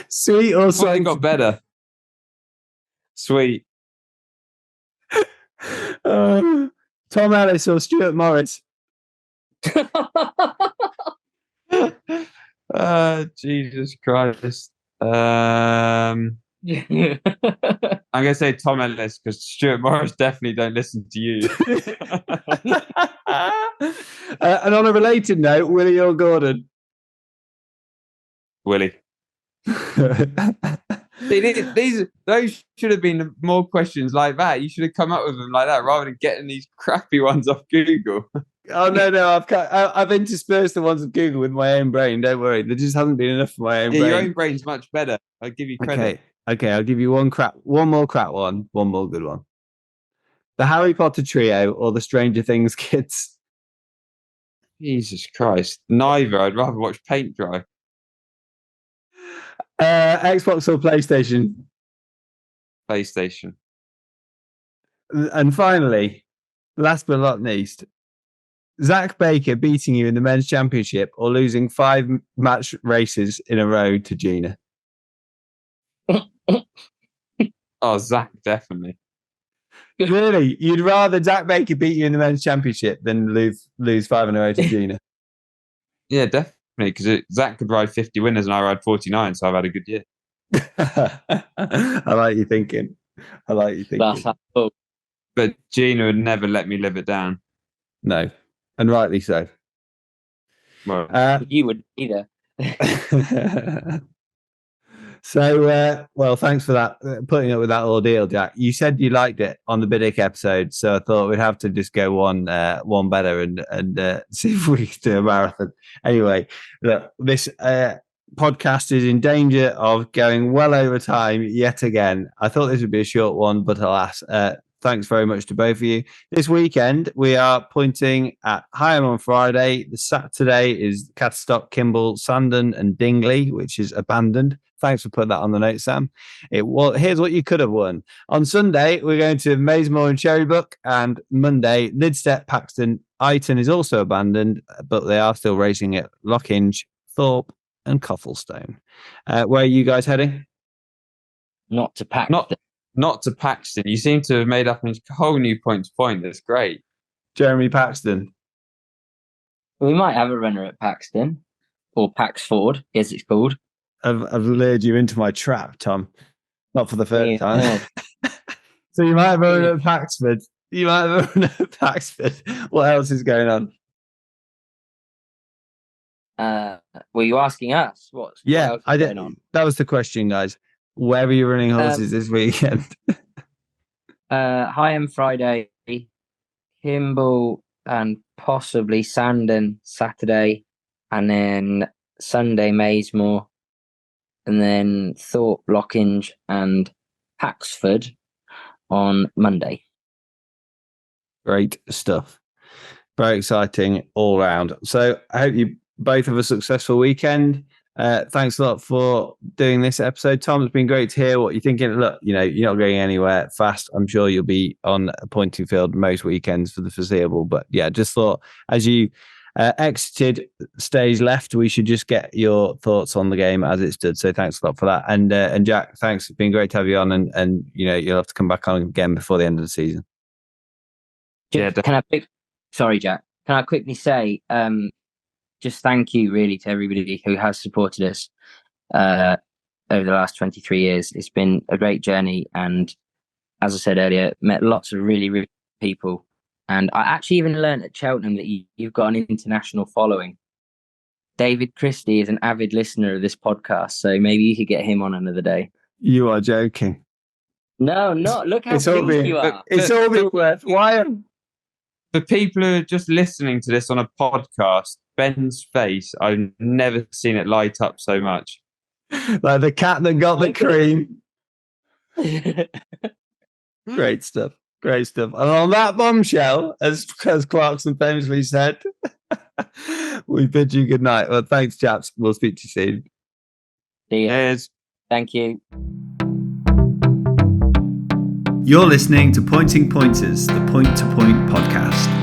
Sweet or Well, salty? they got better. Sweet. Tom Ellis or Stuart Morris? Jesus Christ. I'm gonna say Tom Ellis because Stuart Morris definitely don't listen to you. And on a related note, Willie or Gordon? Willie. See, those should have been more questions like that. You should have come up with them like that rather than getting these crappy ones off Google. Oh no! I've interspersed the ones of Google with my own brain. Don't worry, there just hasn't been enough for my own brain. Your own brain's much better. I'll give you credit. Okay, I'll give you one more good one. The Harry Potter trio or the Stranger Things kids? Jesus Christ, neither. I'd rather watch paint dry. Xbox or PlayStation? PlayStation. And finally, last but not least, Zach Baker beating you in the men's championship or losing 5 match races in a row to Gina? Oh, Zach, definitely. Really? You'd rather Zach Baker beat you in the men's championship than lose 5 in a row to Gina? Yeah, definitely. Because Zach could ride 50 winners and I ride 49, so I've had a good year. I like you thinking. That's how But Gina would never let me live it down. No, and rightly so. Well, you would either. So, well, thanks for that, putting up with that ordeal, Jack. You said you liked it on the Biddick episode, so I thought we'd have to just go one better and see if we could do a marathon. Anyway, look, this podcast is in danger of going well over time yet again. I thought this would be a short one, but alas, thanks very much to both of you. This weekend, we are pointing at Higham on Friday. The Saturday is Catstock, Kimble, Sandon and Dingley, which is abandoned. Thanks for putting that on the note, Sam. Here's what you could have won. On Sunday, we're going to Maysmore and Cherrybrook, and Monday, Lidstead, Paxton. Iton is also abandoned, but they are still racing at Lockinge, Thorpe and Coffelstone. Where are you guys heading? Not to Paxton. Not to Paxton. You seem to have made up a whole new point to point. That's great. Jeremy Paxton. We might have a runner at Paxton, or Paxford, as it's called. I've lured you into my trap, Tom. Not for the first time. So you might have a runner at Paxford. What else is going on? Were you asking us? What else is going on? That was the question, guys. Where are you running horses this weekend? Higham Friday, Kimble and possibly Sandon Saturday, and then Sunday Maysmore, and then Thorpe, Lockinge and Paxford on Monday. Great stuff. Very exciting all round. So I hope you both have a successful weekend. Thanks a lot for doing this episode, Tom. It's been great to hear what you're thinking. Look, you're not going anywhere fast. I'm sure you'll be on a pointing field most weekends for the foreseeable. But yeah, just thought as you exited stage left, we should just get your thoughts on the game as it stood. So thanks a lot for that. And Jack, thanks. It's been great to have you on. And you'll have to come back on again before the end of the season. Yeah. Sorry, Jack. Can I quickly say, just thank you really to everybody who has supported us over the last 23 years. It's been a great journey. And as I said earlier, met lots of really, really people. And I actually even learned at Cheltenham that you've got an international following. David Christie is an avid listener of this podcast. So maybe you could get him on another day. You are joking. No, not. Look how pleased you are. It's all been worth. Why? For people who are just listening to this on a podcast, Ben's face, I've never seen it light up so much. Like the cat that got the cream. Great stuff. And on that bombshell, as Clarkson famously said, we bid you good night. Well, thanks, chaps. We'll speak to you soon. See you. Cheers. Thank you. You're listening to Pointing Pointers, the Point to Point podcast.